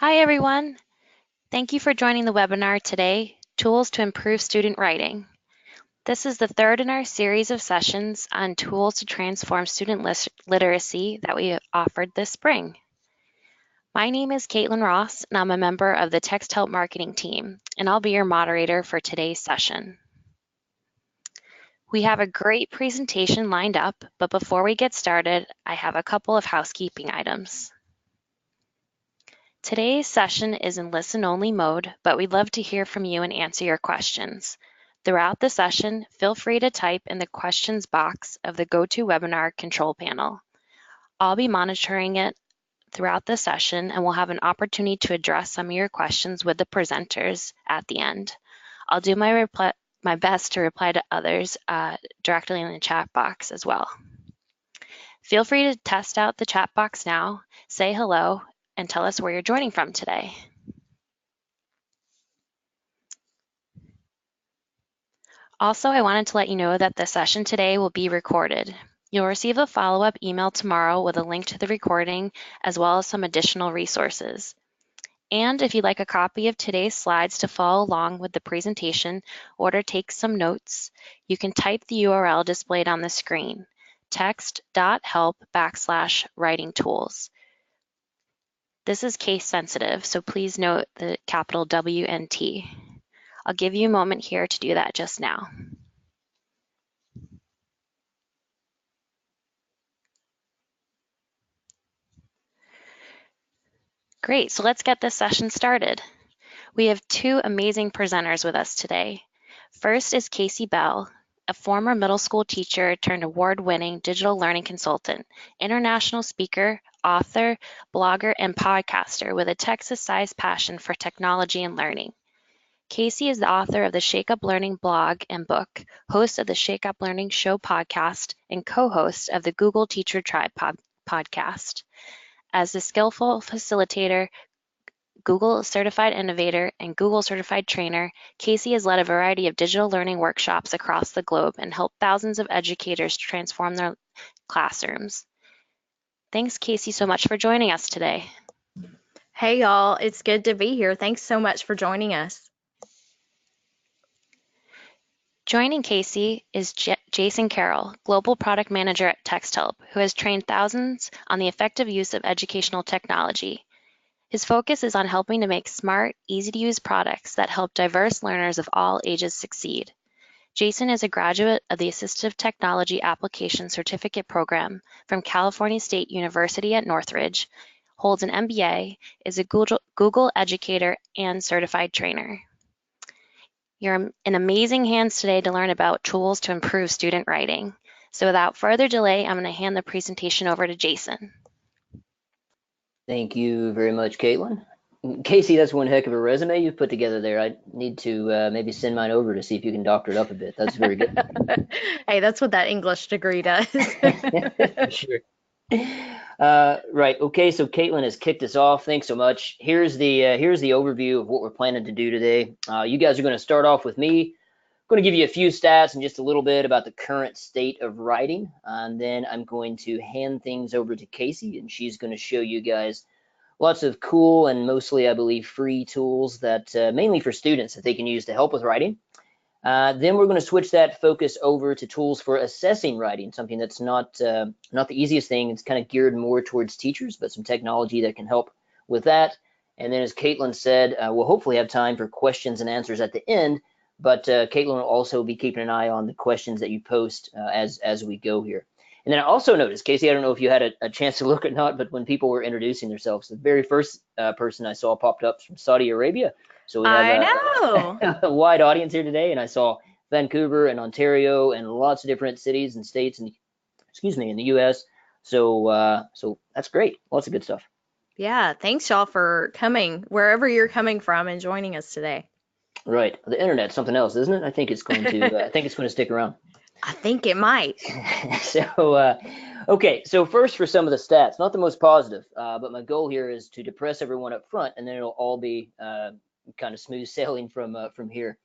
Hi, everyone. Thank you for joining the webinar today, Tools to Improve Student Writing. This is the third in our series of sessions on tools to transform student literacy that we offered this spring. My name is Caitlin Ross, and I'm a member of the Texthelp marketing team, and I'll be your moderator for today's session. We have a great presentation lined up, but before we get started, I have a couple of housekeeping items. Today's session is in listen-only mode, but we'd love to hear from you and answer your questions. Throughout the session, feel free to type in the questions box of the GoToWebinar control panel. I'll be monitoring it throughout the session, and we'll have an opportunity to address some of your questions with the presenters at the end. I'll do my best to reply to others directly in the chat box as well. Feel free to test out the chat box now, say hello, and tell us where you're joining from today. Also, I wanted to let you know that the session today will be recorded. You'll receive a follow-up email tomorrow with a link to the recording, as well as some additional resources. And if you'd like a copy of today's slides to follow along with the presentation or to take some notes, you can type the URL displayed on the screen, text.help/writing tools. This is case sensitive, so please note the capital W and T. I'll give you a moment here to do that just now. Great, so let's get this session started. We have two amazing presenters with us today. First is Kasey Bell, a former middle school teacher turned award-winning digital learning consultant, international speaker, author, blogger, and podcaster with a Texas-sized passion for technology and learning. Kasey is the author of the Shake Up Learning blog and book, host of the Shake Up Learning Show podcast, and co-host of the Google Teacher Tribe podcast. As the skillful facilitator, Google Certified Innovator, and Google Certified Trainer, Kasey has led a variety of digital learning workshops across the globe and helped thousands of educators transform their classrooms. Thanks, Kasey, so much for joining us today. Hey, y'all. It's good to be here. Thanks so much for joining us. Joining Kasey is Jason Carroll, Global Product Manager at Texthelp, who has trained thousands on the effective use of educational technology. His focus is on helping to make smart, easy-to-use products that help diverse learners of all ages succeed. Jason is a graduate of the Assistive Technology Application Certificate Program from California State University at Northridge, holds an MBA, is a Google educator, and certified trainer. You're in amazing hands today to learn about tools to improve student writing. So without further delay, I'm going to hand the presentation over to Jason. Thank you very much, Caitlin. Kasey, that's one heck of a resume you've put together there. I need to maybe send mine over to see if you can doctor it up a bit. That's very good. Hey, that's what that English degree does. Sure. Right. Okay. So Caitlin has kicked us off. Thanks so much. Here's the overview of what we're planning to do today. You guys are going to start off with me. I'm going to give you a few stats and just a little bit about the current state of writing, and then I'm going to hand things over to Kasey, and she's going to show you guys lots of cool and mostly, I believe, free tools that mainly for students that they can use to help with writing. Then we're going to switch that focus over to tools for assessing writing, something that's not the easiest thing. It's kind of geared more towards teachers, but some technology that can help with that. And then, as Caitlin said, we'll hopefully have time for questions and answers at the end. But Caitlin will also be keeping an eye on the questions that you post as we go here. And then I also noticed, Kasey, I don't know if you had a chance to look or not, but when people were introducing themselves, the very first person I saw popped up from Saudi Arabia. So we have a wide audience here today, and I saw Vancouver and Ontario and lots of different cities and states and in the U.S. So that's great. Lots of good stuff. Yeah, thanks y'all for coming wherever you're coming from and joining us today. Right, the internet's something else, isn't it? I think it's going to stick around. I think it might. So okay, so first for some of the stats, not the most positive, but my goal here is to depress everyone up front, and then it'll all be kind of smooth sailing from here.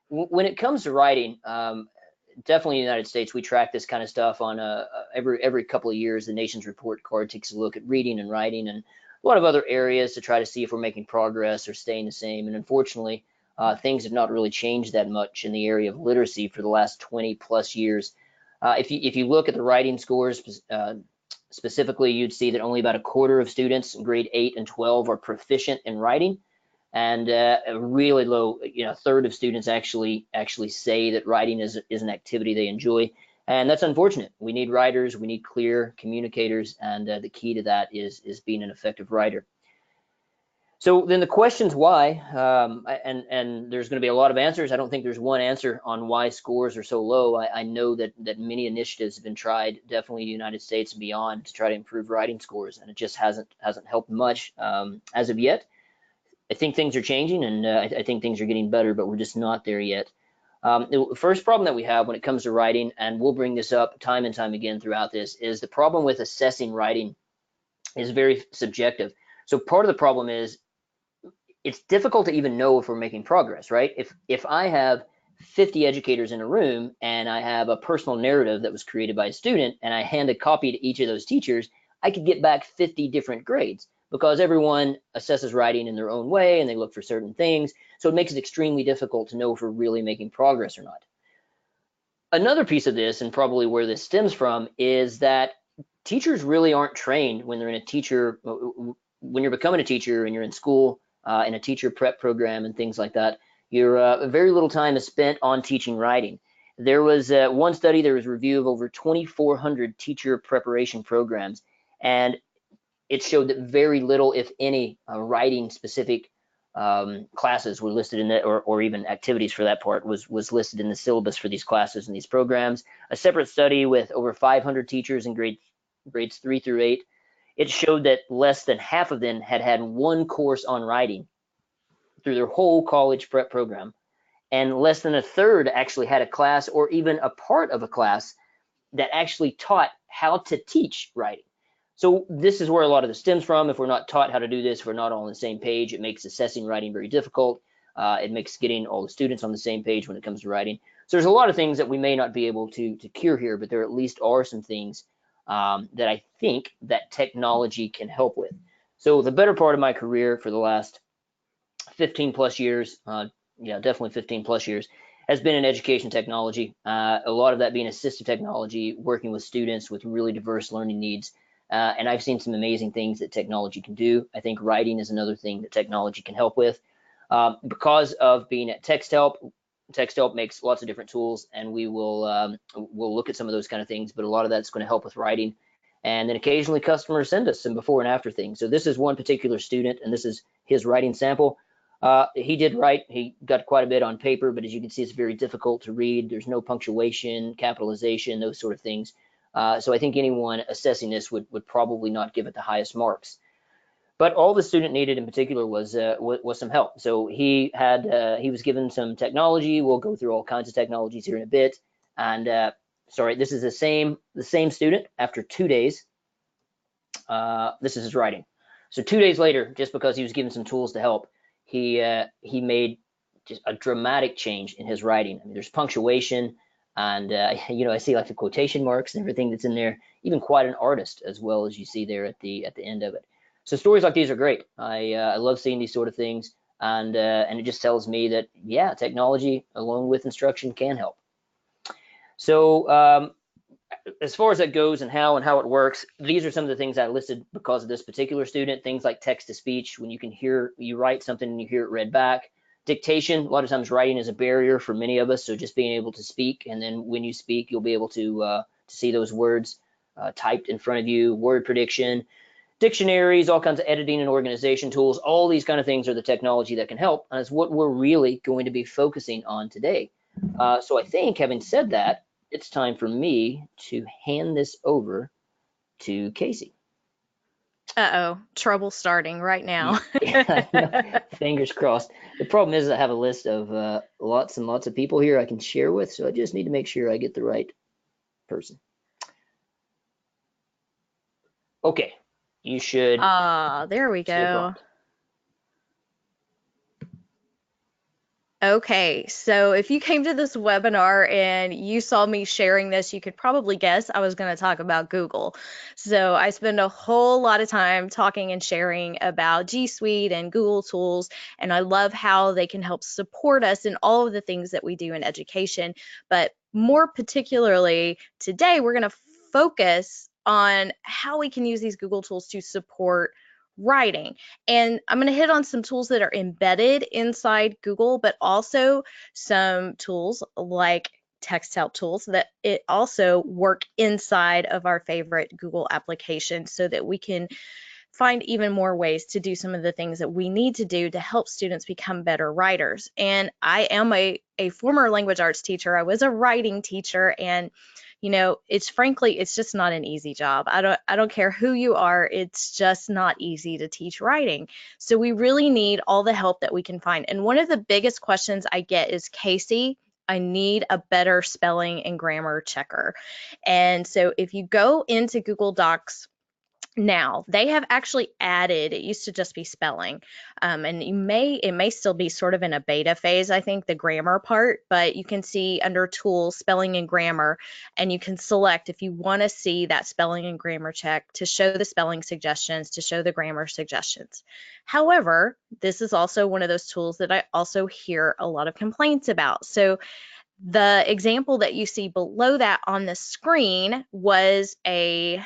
When it comes to writing, definitely in the United States, we track this kind of stuff on every couple of years. The Nation's Report Card takes a look at reading and writing, and a lot of other areas to try to see if we're making progress or staying the same. And unfortunately, things have not really changed that much in the area of literacy for the last 20 plus years. If you look at the writing scores, specifically, you'd see that only about a quarter of students in grade 8 and 12 are proficient in writing, and a really low, a third of students actually say that writing is an activity they enjoy, and that's unfortunate. We need writers, we need clear communicators, and the key to that is being an effective writer. So then the question's why, and there's going to be a lot of answers. I don't think there's one answer on why scores are so low. I know that many initiatives have been tried, definitely in the United States and beyond, to try to improve writing scores, and it just hasn't helped much as of yet. I think things are changing, and I think things are getting better, but we're just not there yet. The first problem that we have when it comes to writing, and we'll bring this up time and time again throughout this, is the problem with assessing writing is very subjective. So part of the problem is it's difficult to even know if we're making progress, right? If I have 50 educators in a room and I have a personal narrative that was created by a student and I hand a copy to each of those teachers, I could get back 50 different grades because everyone assesses writing in their own way and they look for certain things. So it makes it extremely difficult to know if we're really making progress or not. Another piece of this, and probably where this stems from, is that teachers really aren't trained when they're when you're becoming a teacher and you're in school, in a teacher prep program and things like that. Very little time is spent on teaching writing. There was one study, there was a review of over 2,400 teacher preparation programs, and it showed that very little, if any, writing specific classes were listed in it, or even activities for that part was listed in the syllabus for these classes and these programs. A separate study with over 500 teachers in grades 3 through 8, it showed that less than half of them had one course on writing through their whole college prep program, and less than a third actually had a class or even a part of a class that actually taught how to teach writing. So this is where a lot of this stems from. If we're not taught how to do this, if we're not all on the same page, it makes assessing writing very difficult. It makes getting all the students on the same page when it comes to writing. So there's a lot of things that we may not be able to cure here, but there at least are some things that I think that technology can help with. So the better part of my career for the last 15 plus years, definitely 15 plus years, has been in education technology. A lot of that being assistive technology, working with students with really diverse learning needs. And I've seen some amazing things that technology can do. I think writing is another thing that technology can help with. Because of being at Texthelp, Texthelp makes lots of different tools, and we'll look at some of those kind of things, but a lot of that's going to help with writing. And then occasionally customers send us some before and after things. So this is one particular student, and this is his writing sample. He did write, he got quite a bit on paper, but as you can see, it's very difficult to read. There's no punctuation, capitalization, those sort of things. So I think anyone assessing this would probably not give it the highest marks. But all the student needed in particular was some help. So he was given some technology. We'll go through all kinds of technologies here in a bit. And sorry, this is the same student after 2 days. This is his writing. So 2 days later, just because he was given some tools to help, he made just a dramatic change in his writing. I mean, there's punctuation, and I see like the quotation marks and everything that's in there. Even quite an artist, as well, as you see there at the end of it. So stories like these are great. I love seeing these sort of things, and it just tells me that, yeah, technology along with instruction can help. So as far as that goes and how it works, these are some of the things I listed because of this particular student. Things like text to speech, when you write something and you hear it read back. Dictation, a lot of times writing is a barrier for many of us, so just being able to speak, and then when you speak, you'll be able to see those words typed in front of you. Word prediction, dictionaries, all kinds of editing and organization tools, all these kind of things are the technology that can help, and it's what we're really going to be focusing on today. So I think, having said that, it's time for me to hand this over to Kasey. Uh-oh, trouble starting right now. Yeah, fingers crossed. The problem is I have a list of lots and lots of people here I can share with, so I just need to make sure I get the right person. Okay, you should. There we go. Okay, so if you came to this webinar and you saw me sharing this, you could probably guess I was going to talk about Google. So I spend a whole lot of time talking and sharing about G Suite and Google tools, and I love how they can help support us in all of the things that we do in education. But more particularly today, we're going to focus on how we can use these Google tools to support writing. And I'm going to hit on some tools that are embedded inside Google, but also some tools like Texthelp tools that it also work inside of our favorite Google application so that we can find even more ways to do some of the things that we need to do to help students become better writers. And I am a former language arts teacher. I was a writing teacher, and it's frankly, it's just not an easy job. I don't care who you are, it's just not easy to teach writing. So we really need all the help that we can find. And one of the biggest questions I get is, Kasey, I need a better spelling and grammar checker. And so if you go into Google Docs now, they have actually added, it used to just be spelling, and it may still be sort of in a beta phase, I think, the grammar part, but you can see under tools, spelling and grammar, and you can select if you want to see that spelling and grammar check to show the spelling suggestions, to show the grammar suggestions. However, this is also one of those tools that I also hear a lot of complaints about. So the example that you see below that on the screen was a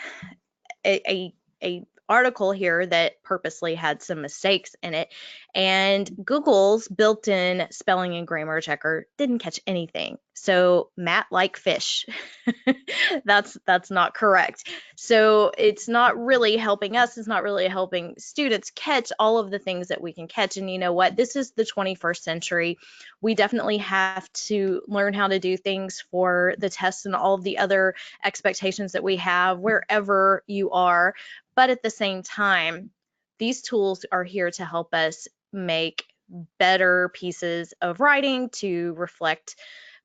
article here that purposely had some mistakes in it, and Google's built-in spelling and grammar checker didn't catch anything. So Matt like fish. That's not correct. So it's not really helping us, it's not really helping students catch all of the things that we can catch. And you know what? This is the 21st century. We definitely have to learn how to do things for the tests and all of the other expectations that we have wherever you are. But at the same time, these tools are here to help us make better pieces of writing to reflect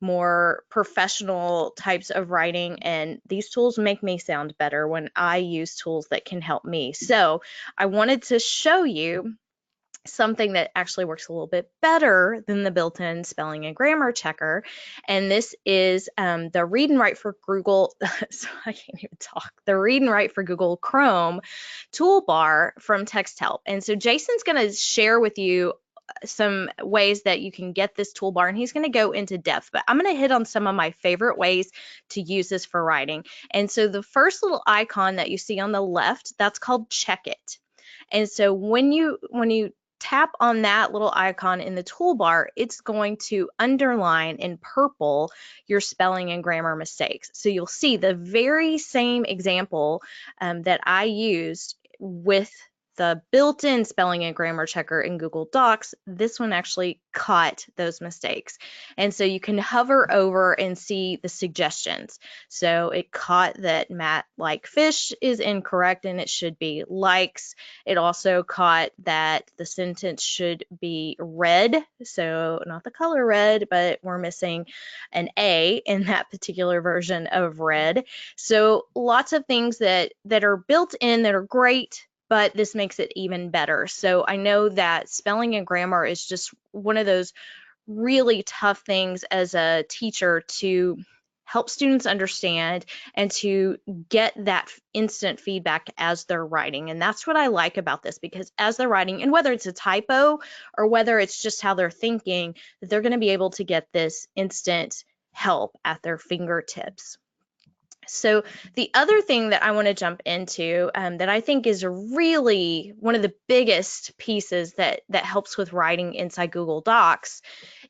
more professional types of writing, and these tools make me sound better when I use tools that can help me. So I wanted to show you something that actually works a little bit better than the built-in spelling and grammar checker, and this is the Read and Write for Google. So I can't even talk. The Read and Write for Google Chrome toolbar from Texthelp. And so Jason's going to share with you some ways that you can get this toolbar, and he's going to go into depth, but I'm going to hit on some of my favorite ways to use this for writing. And so the first little icon that you see on the left, that's called Check It. And so when you tap on that little icon in the toolbar, it's going to underline in purple your spelling and grammar mistakes. So you'll see the very same example that I used with the built-in spelling and grammar checker in Google Docs. This one actually caught those mistakes. And so you can hover over and see the suggestions. So it caught that Matt like fish is incorrect and it should be likes. It also caught that the sentence should be red. So not the color red, but we're missing an A in that particular version of red. So lots of things that are built in that are great, but this makes it even better. So I know that spelling and grammar is just one of those really tough things as a teacher to help students understand and to get that instant feedback as they're writing. And that's what I like about this, because as they're writing, and whether it's a typo or whether it's just how they're thinking, they're going to be able to get this instant help at their fingertips. So the other thing that I want to jump into that I think is really one of the biggest pieces that helps with writing inside Google Docs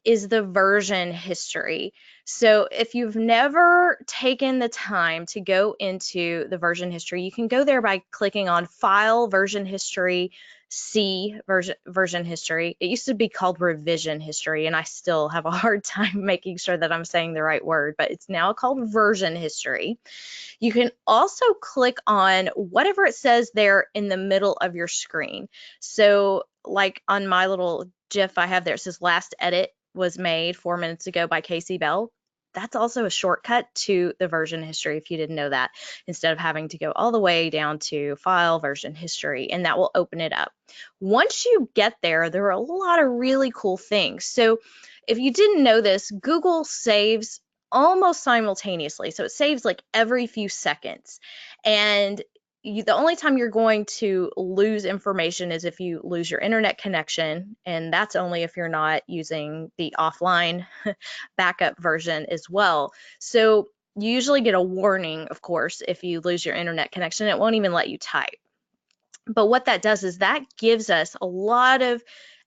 is the version history. So if you've never taken the time to go into the version history, you can go there by clicking on File, Version History, C, version history. It used to be called revision history, and I still have a hard time making sure that I'm saying the right word, but it's now called version history. You can also click on whatever it says there in the middle of your screen. So like on my little GIF I have there, it says last edit was made 4 minutes ago by Kasey Bell. that's also a shortcut to the version history if you didn't know that, instead of having to go all the way down to File, Version History, and that will open it up. Once you get there, there are a lot of really cool things. So if you didn't know this, Google saves almost simultaneously. So it saves like every few seconds. And the only time you're going to lose information is if you lose your internet connection, and that's only if you're not using the offline backup version as well. So you usually get a warning, of course, if you lose your internet connection. It won't even let you type. But what that does is that gives us a lot of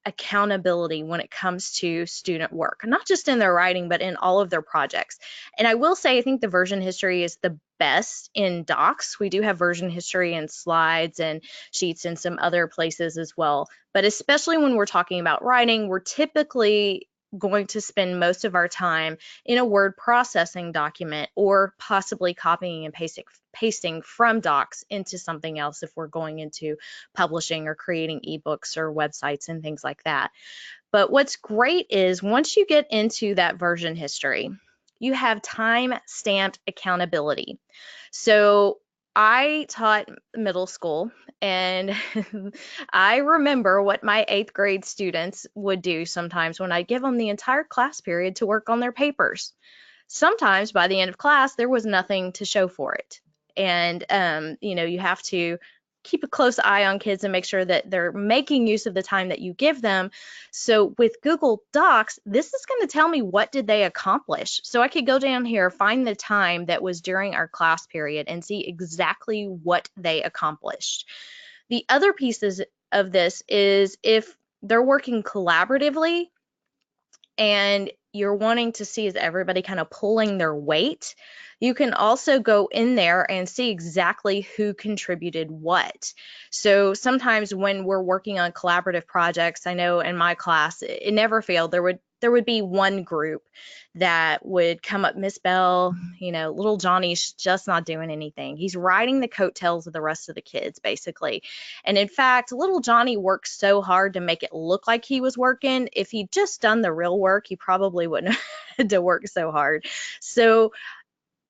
accountability when it comes to student work, not just in their writing, but in all of their projects. And I will say, I think the version history is the best in docs. We do have version history in slides and sheets and some other places as well. But especially when we're talking about writing, we're typically going to spend most of our time in a word processing document, or possibly copying and pasting from docs into something else if we're going into publishing or creating ebooks or websites and things like that. But what's great is once you get into that version history, you have time-stamped accountability. So I taught middle school, and I remember what my 8th grade students would do sometimes when I give them the entire class period to work on their papers. Sometimes by the end of class, there was nothing to show for it. And, you have to keep a close eye on kids and make sure that they're making use of the time that you give them. So with Google Docs, this is going to tell me what did they accomplish. So I could go down here, find the time that was during our class period, and see exactly what they accomplished. The other pieces of this is if they're working collaboratively and you're wanting to see is everybody kind of pulling their weight, you can also go in there and see exactly who contributed what. So sometimes when we're working on collaborative projects, I know in my class, it never failed. There would be one group that would come up, Miss Bell, little Johnny's just not doing anything. He's riding the coattails of the rest of the kids, basically. And in fact, little Johnny worked so hard to make it look like he was working. If he'd just done the real work, he probably wouldn't have had to work so hard. So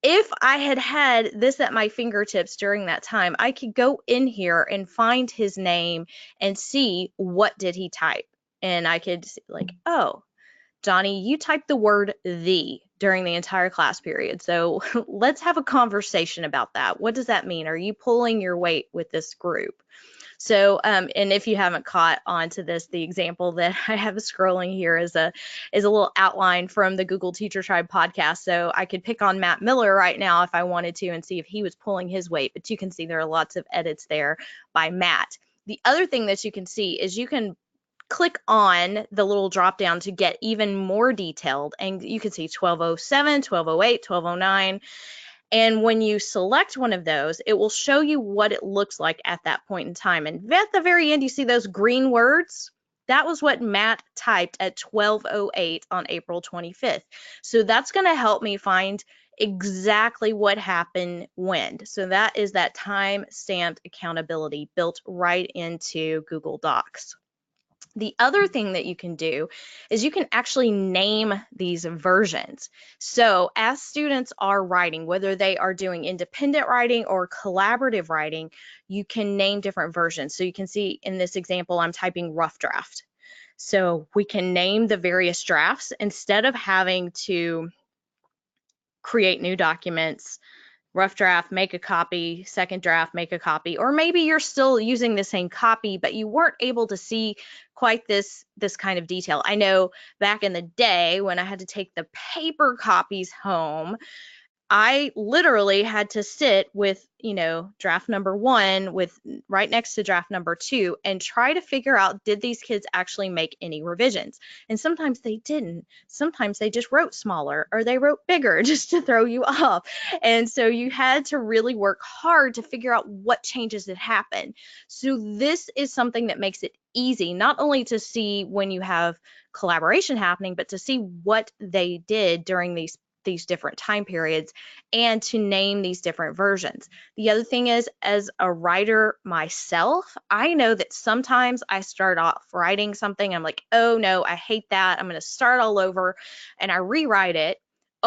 if I had had this at my fingertips during that time, I could go in here and find his name and see what did he type. And I could see like, oh, Johnny, you typed the word "the" during the entire class period. So let's have a conversation about that. What does that mean? Are you pulling your weight with this group? So, and if you haven't caught on to this, the example that I have scrolling here is a little outline from the Google Teacher Tribe podcast. So I could pick on Matt Miller right now if I wanted to and see if he was pulling his weight, but you can see there are lots of edits there by Matt. The other thing that you can see is you can click on the little drop down to get even more detailed, and you can see 1207, 1208, 1209. And when you select one of those, it will show you what it looks like at that point in time. And at the very end, you see those green words. That was what Matt typed at 12:08 on April 25th. So that's going to help me find exactly what happened when. So that is that time-stamped accountability built right into Google Docs. The other thing that you can do is you can actually name these versions. So as students are writing, whether they are doing independent writing or collaborative writing, you can name different versions. So you can see in this example, I'm typing rough draft. So we can name the various drafts instead of having to create new documents. Rough draft, make a copy, second draft, make a copy, or maybe you're still using the same copy, but you weren't able to see quite this kind of detail. I know back in the day when I had to take the paper copies home, I literally had to sit with, draft number 1 with right next to draft number 2 and try to figure out, did these kids actually make any revisions? And sometimes they didn't. Sometimes they just wrote smaller or they wrote bigger just to throw you off. And so you had to really work hard to figure out what changes had happened. So this is something that makes it easy, not only to see when you have collaboration happening, but to see what they did during these different time periods and to name these different versions. The other thing is, as a writer myself, I know that sometimes I start off writing something, I'm like, oh no, I hate that, I'm going to start all over, and I rewrite it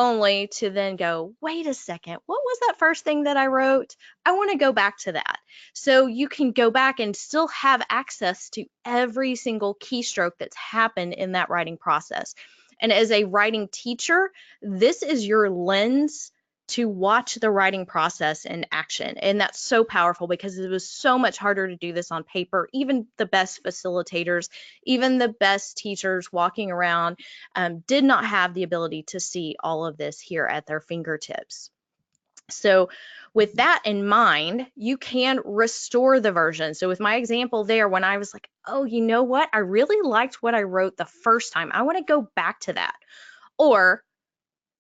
only to then go, wait a second, what was that first thing that I wrote? I want to go back to that. So you can go back and still have access to every single keystroke that's happened in that writing process. And as a writing teacher, this is your lens to watch the writing process in action. And that's so powerful because it was so much harder to do this on paper. Even the best facilitators, even the best teachers walking around did not have the ability to see all of this here at their fingertips. So with that in mind, you can restore the version. So with my example there, when I was like, oh, you know what? I really liked what I wrote the first time. I want to go back to that. Or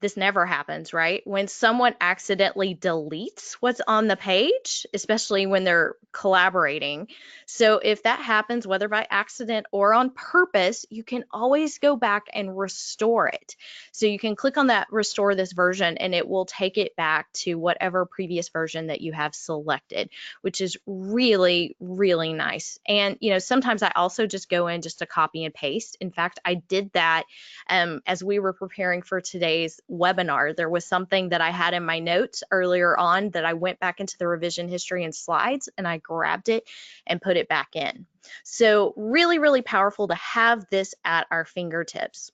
this never happens, right? When someone accidentally deletes what's on the page, especially when they're collaborating. So if that happens, whether by accident or on purpose, you can always go back and restore it. So you can click on that restore this version and it will take it back to whatever previous version that you have selected, which is really, really nice. And, you know, sometimes I also just go in just to copy and paste. In fact, I did that as we were preparing for today's webinar. There was something that I had in my notes earlier on that I went back into the revision history and slides and I grabbed it and put it back in. So really, really powerful to have this at our fingertips.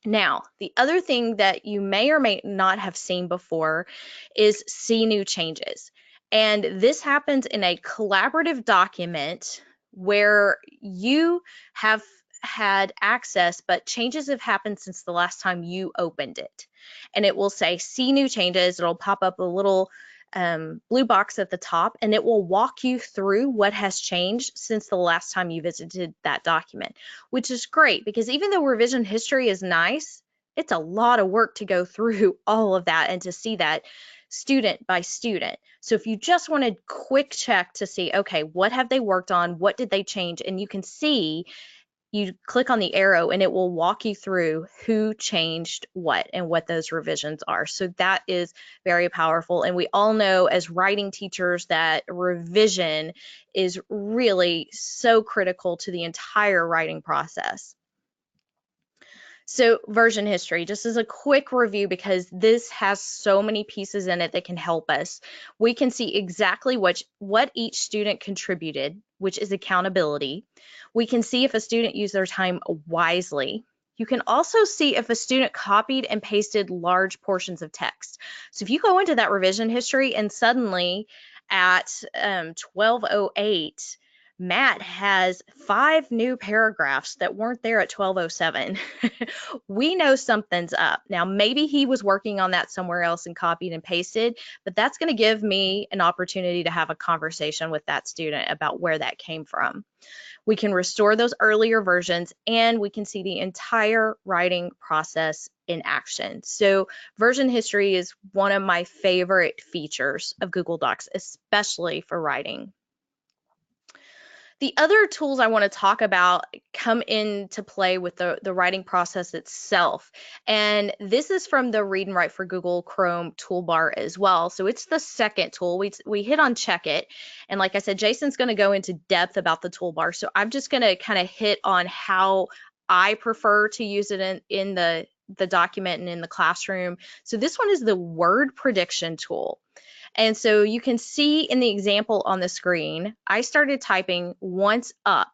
Now, the other thing that you may or may not have seen before is see new changes. And this happens in a collaborative document where you have had access, but changes have happened since the last time you opened it. And it will say see new changes. It'll pop up a little blue box at the top, and it will walk you through what has changed since the last time you visited that document, which is great because even though revision history is nice, it's a lot of work to go through all of that and to see that student by student. So if you just want a quick check to see, okay, what have they worked on? What did they change? And you can see, you click on the arrow and it will walk you through who changed what and what those revisions are. So that is very powerful. And we all know as writing teachers that revision is really so critical to the entire writing process. So version history, just as a quick review, because this has so many pieces in it that can help us. We can see exactly what each student contributed, which is accountability. We can see if a student used their time wisely. You can also see if a student copied and pasted large portions of text. So if you go into that revision history and suddenly at 12:08, Matt has 5 new paragraphs that weren't there at 12:07. We know something's up. Now, maybe he was working on that somewhere else and copied and pasted, but that's going to give me an opportunity to have a conversation with that student about where that came from. We can restore those earlier versions and we can see the entire writing process in action. So version history is one of my favorite features of Google Docs, especially for writing. The other tools I want to talk about come into play with the writing process itself. And this is from the Read and Write for Google Chrome toolbar as well. So it's the second tool. We hit on check it. And like I said, Jason's going to go into depth about the toolbar. So I'm just going to kind of hit on how I prefer to use it in the document and in the classroom. So this one is the word prediction tool. And so you can see in the example on the screen, I started typing once up,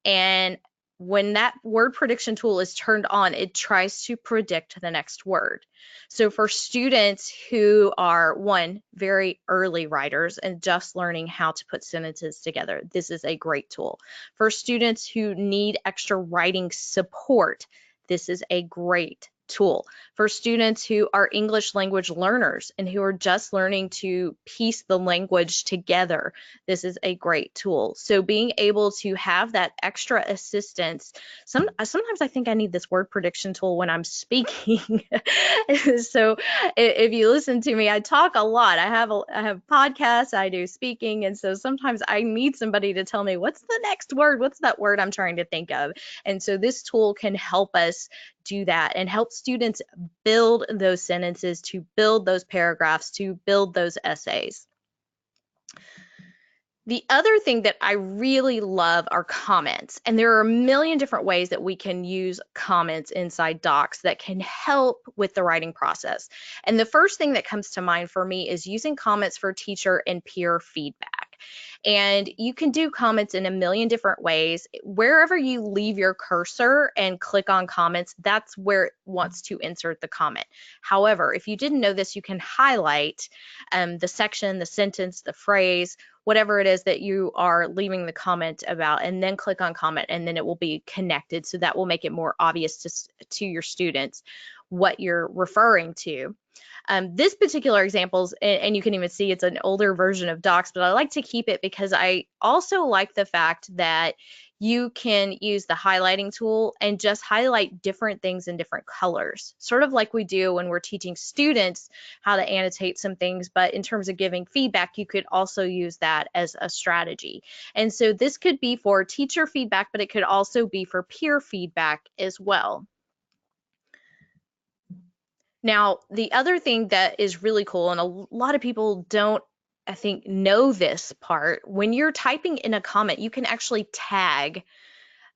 and when that word prediction tool is turned on, it tries to predict the next word. So for students who are, one, very early writers and just learning how to put sentences together, this is a great tool. For students who need extra writing support, this is a great tool. For students who are English language learners and who are just learning to piece the language together, this is a great tool. So being able to have that extra assistance, sometimes I think I need this word prediction tool when I'm speaking. So if you listen to me, I talk a lot. I have podcasts, I do speaking, and so sometimes I need somebody to tell me what's the next word, what's that word I'm trying to think of. And so this tool can help us do that and help students build those sentences, to build those paragraphs, to build those essays. The other thing that I really love are comments, and there are a million different ways that we can use comments inside docs that can help with the writing process. And the first thing that comes to mind for me is using comments for teacher and peer feedback. And you can do comments in a million different ways. Wherever you leave your cursor and click on comments, that's where it wants to insert the comment. However, if you didn't know this, you can highlight the section, the sentence, the phrase, whatever it is that you are leaving the comment about, and then click on comment, and then it will be connected. So that will make it more obvious to your students what you're referring to. This particular example, and you can even see it's an older version of Docs, but I like to keep it because I also like the fact that you can use the highlighting tool and just highlight different things in different colors, sort of like we do when we're teaching students how to annotate some things. But in terms of giving feedback, you could also use that as a strategy. And so this could be for teacher feedback, but it could also be for peer feedback as well. Now, the other thing that is really cool, and a lot of people don't, I think, know this part, when you're typing in a comment, you can actually tag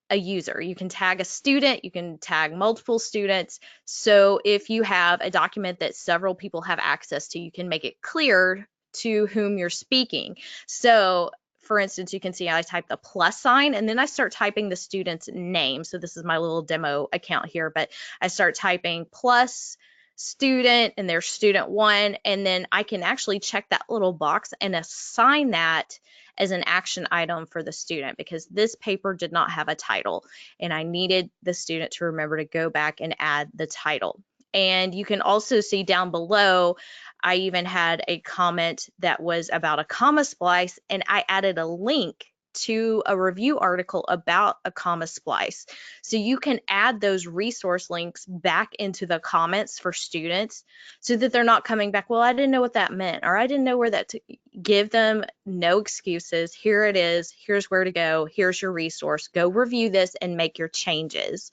a user. You can tag a student, you can tag multiple students. So if you have a document that several people have access to, you can make it clear to whom you're speaking. So for instance, you can see I type the plus sign and then I start typing the student's name. So this is my little demo account here, but I start typing plus student and there's student one, and then I can actually check that little box and assign that as an action item for the student, because this paper did not have a title and I needed the student to remember to go back and add the title. And you can also see down below, I even had a comment that was about a comma splice, and I added a link to a review article about a comma splice. So you can add those resource links back into the comments for students so that they're not coming back, well, I didn't know what that meant, or I didn't know where that, give them no excuses. Here it is, here's where to go, here's your resource, go review this and make your changes.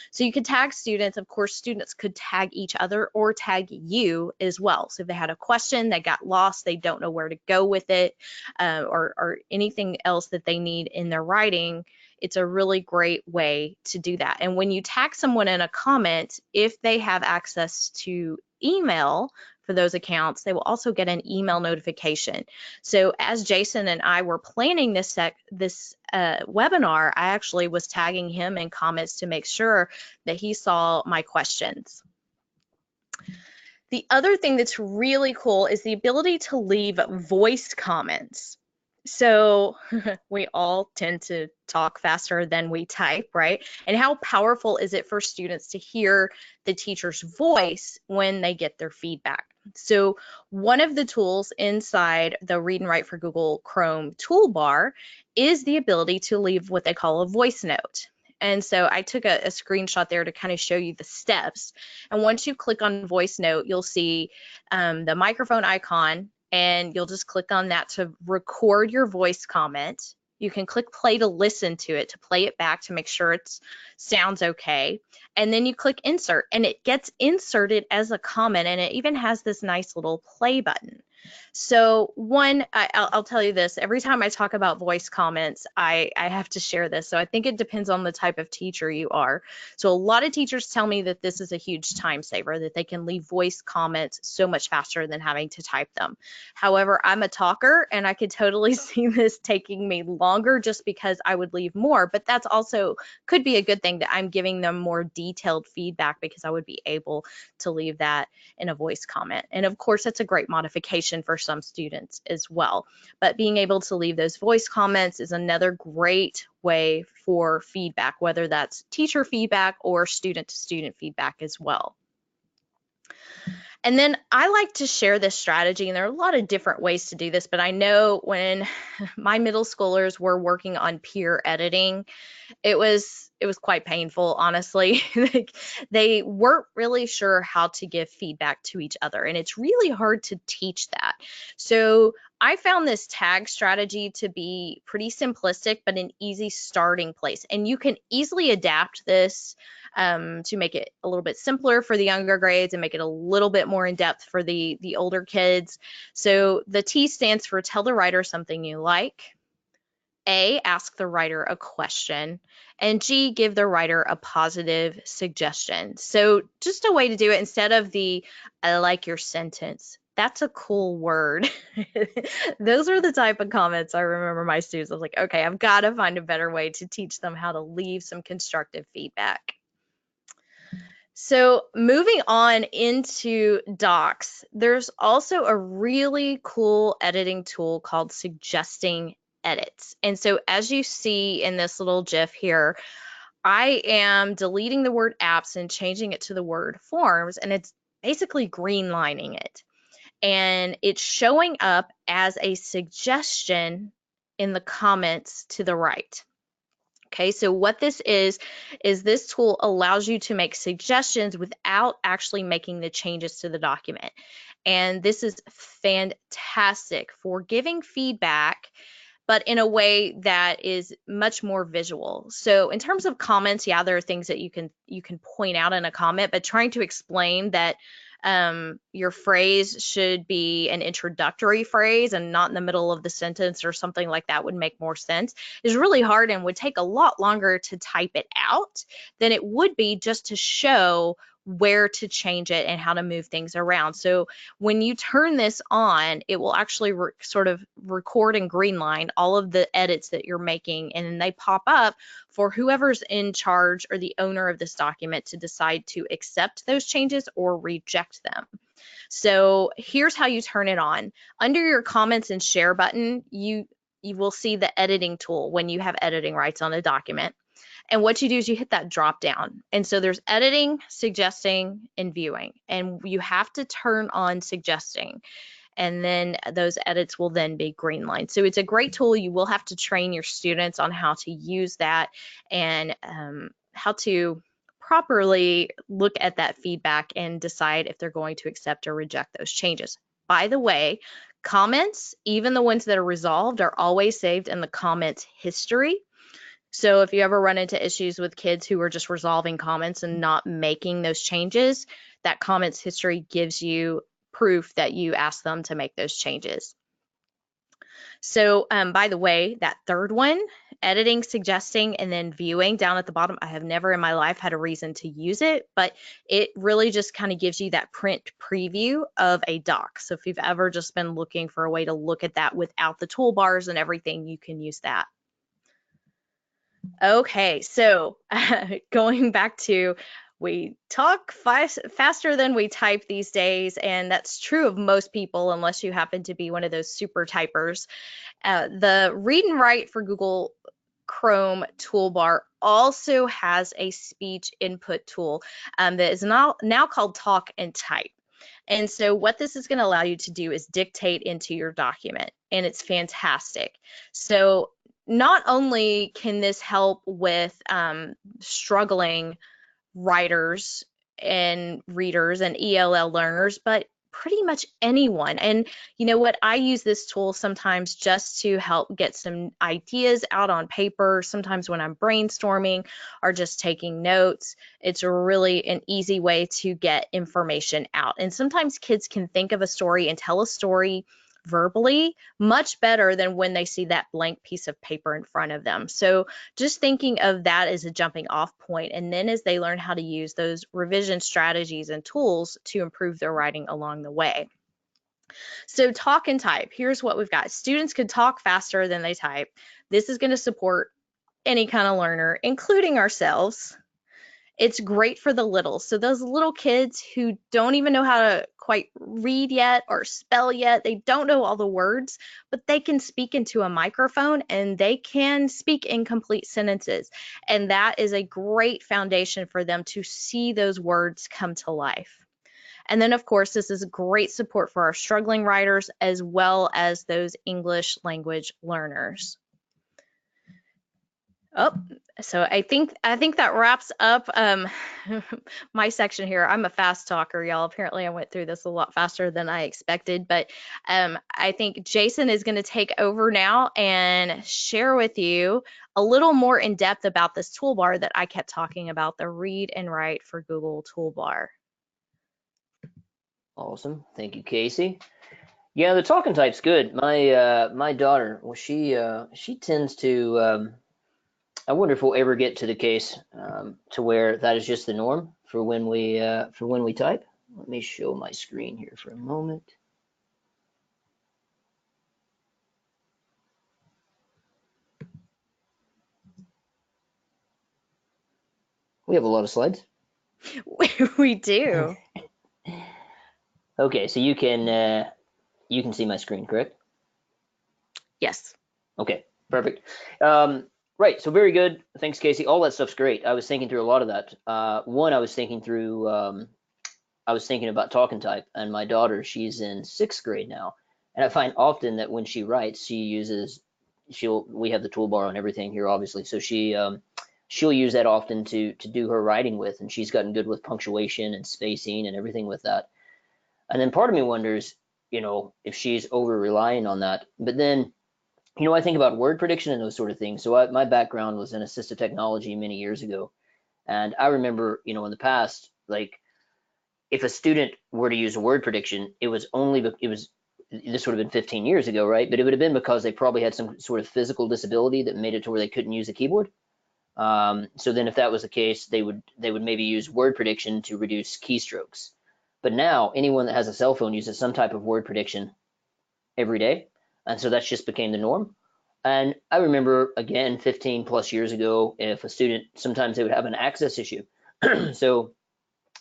So you could tag students. Of course, students could tag each other or tag you as well. So if they had a question, they got lost, they don't know where to go with it, or anything else that they need in their writing, it's a really great way to do that. And when you tag someone in a comment, if they have access to email for those accounts, they will also get an email notification. So as Jason and I were planning this webinar, I actually was tagging him in comments to make sure that he saw my questions. The other thing that's really cool is the ability to leave voice comments. So we all tend to talk faster than we type, right? And how powerful is it for students to hear the teacher's voice when they get their feedback? So one of the tools inside the Read and Write for Google Chrome toolbar is the ability to leave what they call a voice note. And so I took a screenshot there to kind of show you the steps. And once you click on voice note, you'll see the microphone icon, and you'll just click on that to record your voice comment. You can click play to listen to it, to play it back to make sure it sounds okay. And then you click insert, and it gets inserted as a comment, and it even has this nice little play button. So I'll tell you this, every time I talk about voice comments, I have to share this. So I think it depends on the type of teacher you are. So a lot of teachers tell me that this is a huge time saver, that they can leave voice comments so much faster than having to type them. However, I'm a talker, and I could totally see this taking me longer just because I would leave more, but that's also could be a good thing, that I'm giving them more detailed feedback because I would be able to leave that in a voice comment. And of course, that's a great modification for some students as well. But being able to leave those voice comments is another great way for feedback, whether that's teacher feedback or student-to-student feedback as well. And then I like to share this strategy, and there are a lot of different ways to do this, but I know when my middle schoolers were working on peer editing, it was quite painful, honestly. They weren't really sure how to give feedback to each other, and it's really hard to teach that. So I found this tag strategy to be pretty simplistic, but an easy starting place. And you can easily adapt this to make it a little bit simpler for the younger grades and make it a little bit more in depth for the older kids. So the T stands for tell the writer something you like. A, ask the writer a question, and G, give the writer a positive suggestion. So just a way to do it instead of the I like your sentence. That's a cool word. Those are the type of comments I remember my students. I was like, okay, I've got to find a better way to teach them how to leave some constructive feedback. So moving on into docs, there's also a really cool editing tool called suggesting edits. And so as you see in this little GIF here, I am deleting the word apps and changing it to the word forms, and it's basically greenlining it. And it's showing up as a suggestion in the comments to the right. Okay, so what this is this tool allows you to make suggestions without actually making the changes to the document. And this is fantastic for giving feedback, but in a way that is much more visual. So in terms of comments, yeah, there are things that you can point out in a comment, but trying to explain that your phrase should be an introductory phrase and not in the middle of the sentence or something like that would make more sense is really hard and would take a lot longer to type it out than it would be just to show where to change it and how to move things around. So when you turn this on, it will actually sort of record and greenline all of the edits that you're making, and then they pop up for whoever's in charge or the owner of this document to decide to accept those changes or reject them. So here's how you turn it on. Under your comments and share button, you will see the editing tool when you have editing rights on a document. And what you do is you hit that drop down. And so there's editing, suggesting, and viewing. And you have to turn on suggesting. And then those edits will then be greenlined. So it's a great tool. You will have to train your students on how to use that and how to properly look at that feedback and decide if they're going to accept or reject those changes. By the way, comments, even the ones that are resolved, are always saved in the comments history. So if you ever run into issues with kids who are just resolving comments and not making those changes, that comments history gives you proof that you asked them to make those changes. So by the way, that third one, editing, suggesting, and then viewing down at the bottom, I have never in my life had a reason to use it, but it really just kind of gives you that print preview of a doc. So if you've ever just been looking for a way to look at that without the toolbars and everything, you can use that. Okay, so going back to, we talk faster than we type these days, and that's true of most people unless you happen to be one of those super typers. The Read and Write for Google Chrome toolbar also has a speech input tool that is now called Talk and Type. And so what this is going to allow you to do is dictate into your document, and it's fantastic. So not only can this help with struggling writers and readers and ELL learners, but pretty much anyone. And you know what? I use this tool sometimes just to help get some ideas out on paper, sometimes when I'm brainstorming or just taking notes. It's really an easy way to get information out. And sometimes kids can think of a story and tell a story verbally much better than when they see that blank piece of paper in front of them. So just thinking of that as a jumping off point, and then as they learn how to use those revision strategies and tools to improve their writing along the way. So talk and type, here's what we've got. Students can talk faster than they type. This is going to support any kind of learner, including ourselves. It's great for the little. So those little kids who don't even know how to quite read yet or spell yet, they don't know all the words, but they can speak into a microphone and they can speak in complete sentences. And that is a great foundation for them to see those words come to life. And then, of course, this is great support for our struggling writers as well as those English language learners. Oh, so I think that wraps up my section here. I'm a fast talker, y'all. Apparently I went through this a lot faster than I expected, but I think Jason is going to take over now and share with you a little more in depth about this toolbar that I kept talking about, the Read and Write for Google toolbar. Awesome. Thank you, Kasey. Yeah, the talking type's good. My daughter, well, she tends to. I wonder if we'll ever get to the case to where that is just the norm for when we type. Let me show my screen here for a moment. We have a lot of slides. We do. Okay, so you can see my screen, correct? Yes. Okay, perfect. Right, so very good. Thanks, Kasey. All that stuff's great. I was thinking through a lot of that. One, I was thinking through. I was thinking about talking type, and my daughter, she's in 6th grade now, and I find often that when she writes, she uses. We have the toolbar on everything here, obviously, so she'll use that often to do her writing with, and she's gotten good with punctuation and spacing and everything with that. And then part of me wonders, if she's over relying on that. But then, I think about word prediction and those sort of things. So my background was in assistive technology many years ago, and I remember, in the past, like if a student were to use a word prediction, it was this would have been 15 years ago, right? But it would have been because they probably had some sort of physical disability that made it to where they couldn't use a keyboard. So then if that was the case, they would maybe use word prediction to reduce keystrokes. But now anyone that has a cell phone uses some type of word prediction every day. And so that's just became the norm. And I remember, again, 15 plus years ago, if a student, sometimes they would have an access issue. So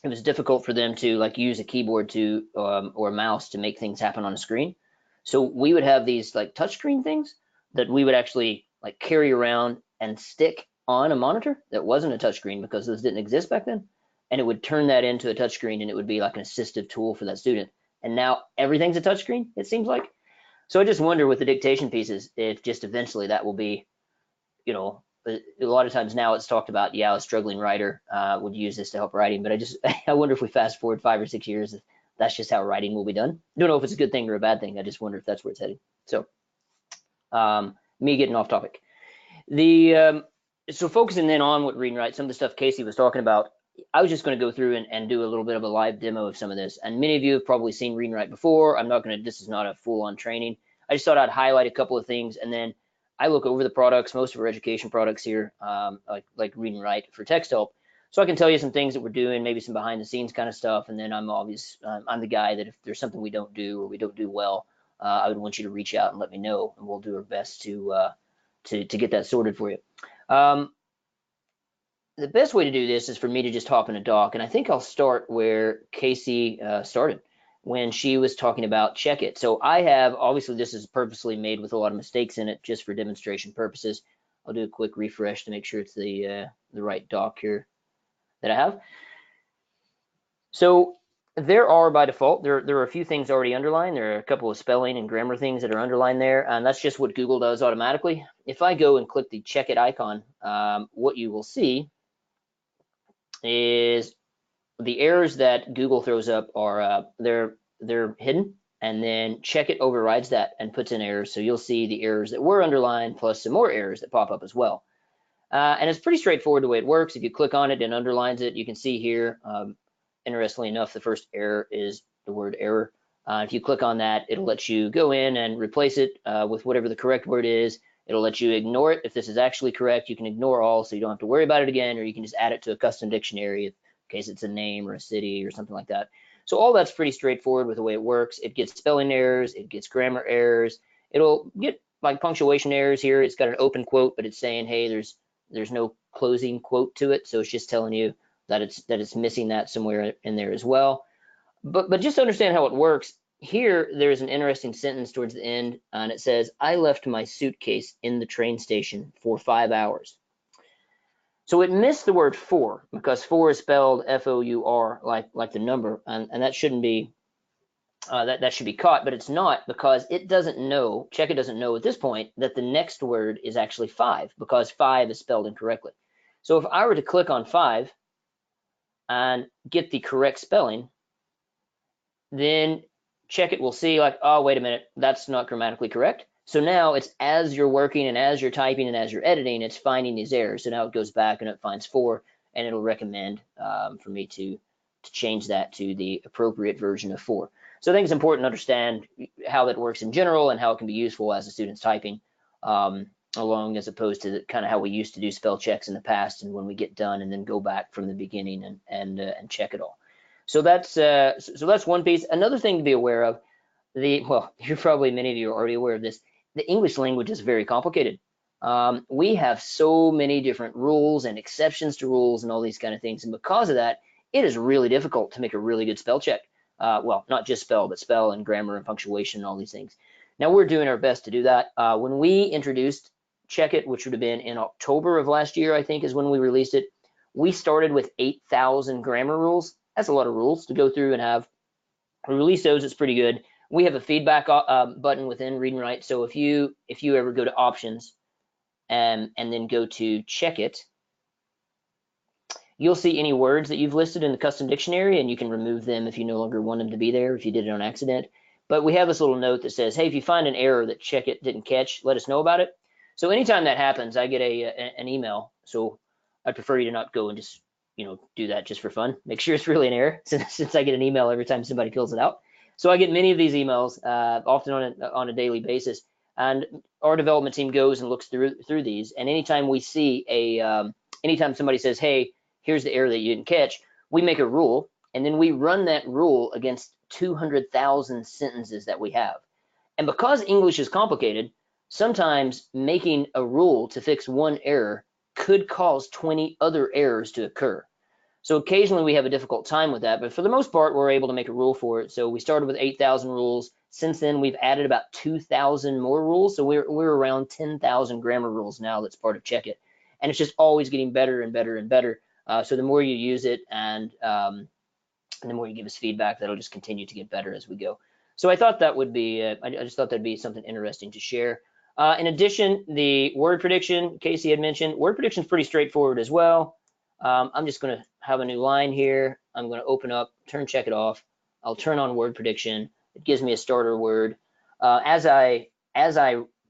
it was difficult for them to like use a keyboard to or a mouse to make things happen on a screen. So we would have these like touchscreen things that we would actually like carry around and stick on a monitor that wasn't a touchscreen because those didn't exist back then. And it would turn that into a touchscreen and it would be like an assistive tool for that student. And now everything's a touchscreen, it seems like. So I just wonder with the dictation pieces if just eventually that will be, a lot of times now it's talked about, yeah, a struggling writer would use this to help writing, but I wonder if we fast forward 5 or 6 years, that's just how writing will be done. Don't know if it's a good thing or a bad thing. I just wonder if that's where it's heading. So me getting off topic. So focusing then on what Read and Write, some of the stuff Kasey was talking about, I was just going to go through and do a little bit of a live demo of some of this. And many of you have probably seen Read and Write before. This is not a full-on training. I just thought I'd highlight a couple of things, and then I look over the products, most of our education products here, like Read and Write for Texthelp. So I can tell you some things that we're doing, maybe some behind the scenes kind of stuff. And then I'm the guy that if there's something we don't do or we don't do well, I would want you to reach out and let me know, and we'll do our best to get that sorted for you. The best way to do this is for me to just hop in a doc, and I think I'll start where Kasey started when she was talking about check it. So I have, obviously this is purposely made with a lot of mistakes in it just for demonstration purposes. I'll do a quick refresh to make sure it's the right doc here that I have. So there are by default, there are a few things already underlined. There are a couple of spelling and grammar things that are underlined there, and that's just what Google does automatically. If I go and click the check it icon, what you will see is the errors that Google throws up are they're hidden, and then check it overrides that and puts in errors. So you'll see the errors that were underlined plus some more errors that pop up as well. And it's pretty straightforward the way it works. If you click on it and underlines it, you can see here, interestingly enough, the first error is the word error. If you click on that, it'll let you go in and replace it with whatever the correct word is. It'll let you ignore it. If this is actually correct, you can ignore all, so you don't have to worry about it again, or you can just add it to a custom dictionary in case it's a name or a city or something like that. So all that's pretty straightforward with the way it works. It gets spelling errors, it gets grammar errors, it'll get like punctuation errors here. It's got an open quote, but it's saying, hey, there's no closing quote to it, so it's just telling you that it's missing that somewhere in there as well. But just to understand how it works, here there's an interesting sentence towards the end, and it says, I left my suitcase in the train station for 5 hours. So it missed the word for, because for is spelled F-O-U-R, like the number, and that shouldn't be, that should be caught, but it's not, because it doesn't know, check it doesn't know at this point, that the next word is actually 5, because 5 is spelled incorrectly. So if I were to click on 5 and get the correct spelling, then check it will see like, oh, wait a minute, that's not grammatically correct. So now it's as you're working and as you're typing and as you're editing, it's finding these errors. So now it goes back and it finds 4, and it'll recommend for me to change that to the appropriate version of 4. So I think it's important to understand how that works in general and how it can be useful as a student's typing along, as opposed to kind of how we used to do spell checks in the past, and when we get done and then go back from the beginning and check it all. So that's one piece. Another thing to be aware of, well, many of you are already aware of this. The English language is very complicated. We have so many different rules and exceptions to rules and all these kind of things, and because of that, it is really difficult to make a really good spell check. Well, not just spell, but spell and grammar and punctuation and all these things. Now we're doing our best to do that. When we introduced Check It, which would have been in October of last year, I think is when we released it, we started with 8,000 grammar rules. That's a lot of rules to go through and have. We released those, it's pretty good. We have a feedback button within Read and Write. So if you ever go to options and then go to Check It, you'll see any words that you've listed in the custom dictionary, and you can remove them if you no longer want them to be there, if you did it on accident. But we have this little note that says, hey, if you find an error that Check It didn't catch, let us know about it. So anytime that happens, I get an email. So I'd prefer you to not go and just do that just for fun. Make sure it's really an error, since I get an email every time somebody fills it out. So I get many of these emails, often on a daily basis, and our development team goes and looks through these. And anytime we see anytime somebody says, hey, here's the error that you didn't catch, we make a rule, and then we run that rule against 200,000 sentences that we have. And because English is complicated, sometimes making a rule to fix one error could cause 20 other errors to occur. So occasionally we have a difficult time with that, but for the most part, we're able to make a rule for it. So we started with 8,000 rules. Since then, we've added about 2,000 more rules. So we're around 10,000 grammar rules now that's part of Check It. And it's just always getting better and better and better. So the more you use it and the more you give us feedback, that'll just continue to get better as we go. So I thought that would be, I just thought that'd be something interesting to share. In addition, the word prediction, Kasey had mentioned, word prediction is pretty straightforward as well. I'm just going to have a new line here. I'm going to open up, Check It off. I'll turn on word prediction. It gives me a starter word. As I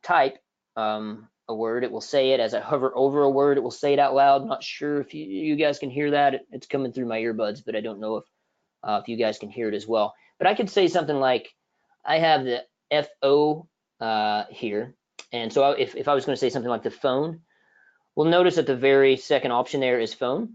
type a word, it will say it. As I hover over a word, it will say it out loud. I'm not sure if you guys can hear that. It's coming through my earbuds, but I don't know if you guys can hear it as well. But I could say something like, I have the FO here. And so if I was going to say something like the phone, we'll notice that the very second option there is phone.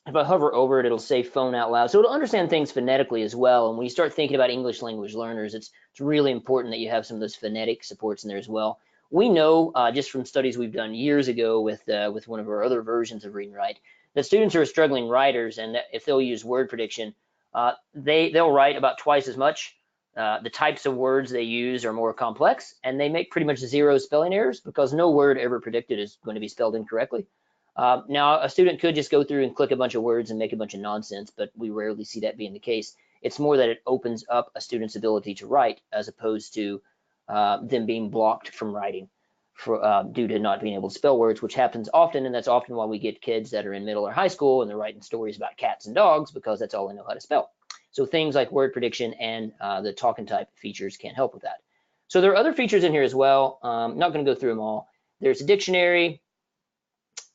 If I hover over it, it'll say phone out loud. So it'll understand things phonetically as well. And when you start thinking about English language learners, it's really important that you have some of those phonetic supports in there as well. We know just from studies we've done years ago with one of our other versions of Read and Write, that students who are struggling writers, and that if they'll use word prediction, they'll write about twice as much. The types of words they use are more complex, and they make pretty much 0 spelling errors because no word ever predicted is going to be spelled incorrectly. Now, a student could just go through and click a bunch of words and make a bunch of nonsense, but we rarely see that being the case. It's more that it opens up a student's ability to write as opposed to them being blocked from writing due to not being able to spell words, which happens often, and that's often why we get kids that are in middle or high school and they're writing stories about cats and dogs because that's all they know how to spell. So things like word prediction and the talk and type features can help with that. So there are other features in here as well. I'm not going to go through them all. There's a dictionary,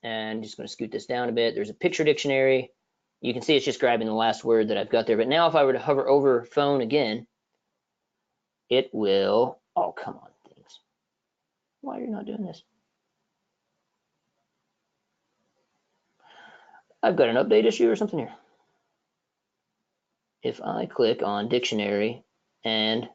and I'm just going to scoot this down a bit. There's a picture dictionary. You can see it's just grabbing the last word that I've got there. But now if I were to hover over phone again, it will, oh, come on, things. Why are you not doing this? I've got an update issue or something here. If I click on dictionary and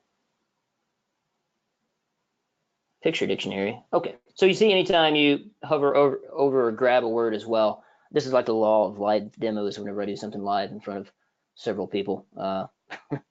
picture dictionary, okay. So you see anytime you hover over or grab a word as well, this is like the law of live demos whenever I do something live in front of several people. I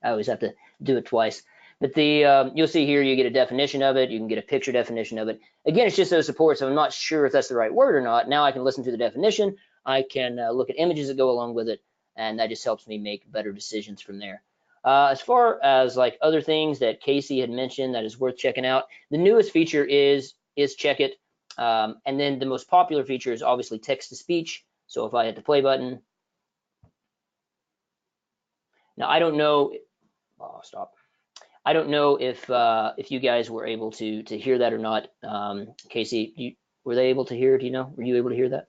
always have to do it twice. But you'll see here you get a definition of it. You can get a picture definition of it. Again, it's just those supports. So I'm not sure if that's the right word or not. Now I can listen to the definition. I can look at images that go along with it, and that just helps me make better decisions from there. As far as like other things that Kasey had mentioned that is worth checking out, the newest feature is Check It. And then the most popular feature is obviously text to speech. So if I hit the play button, now I don't know, oh, stop. I don't know if you guys were able to hear that or not. Kasey, were they able to hear it? Do you know? Were you able to hear that?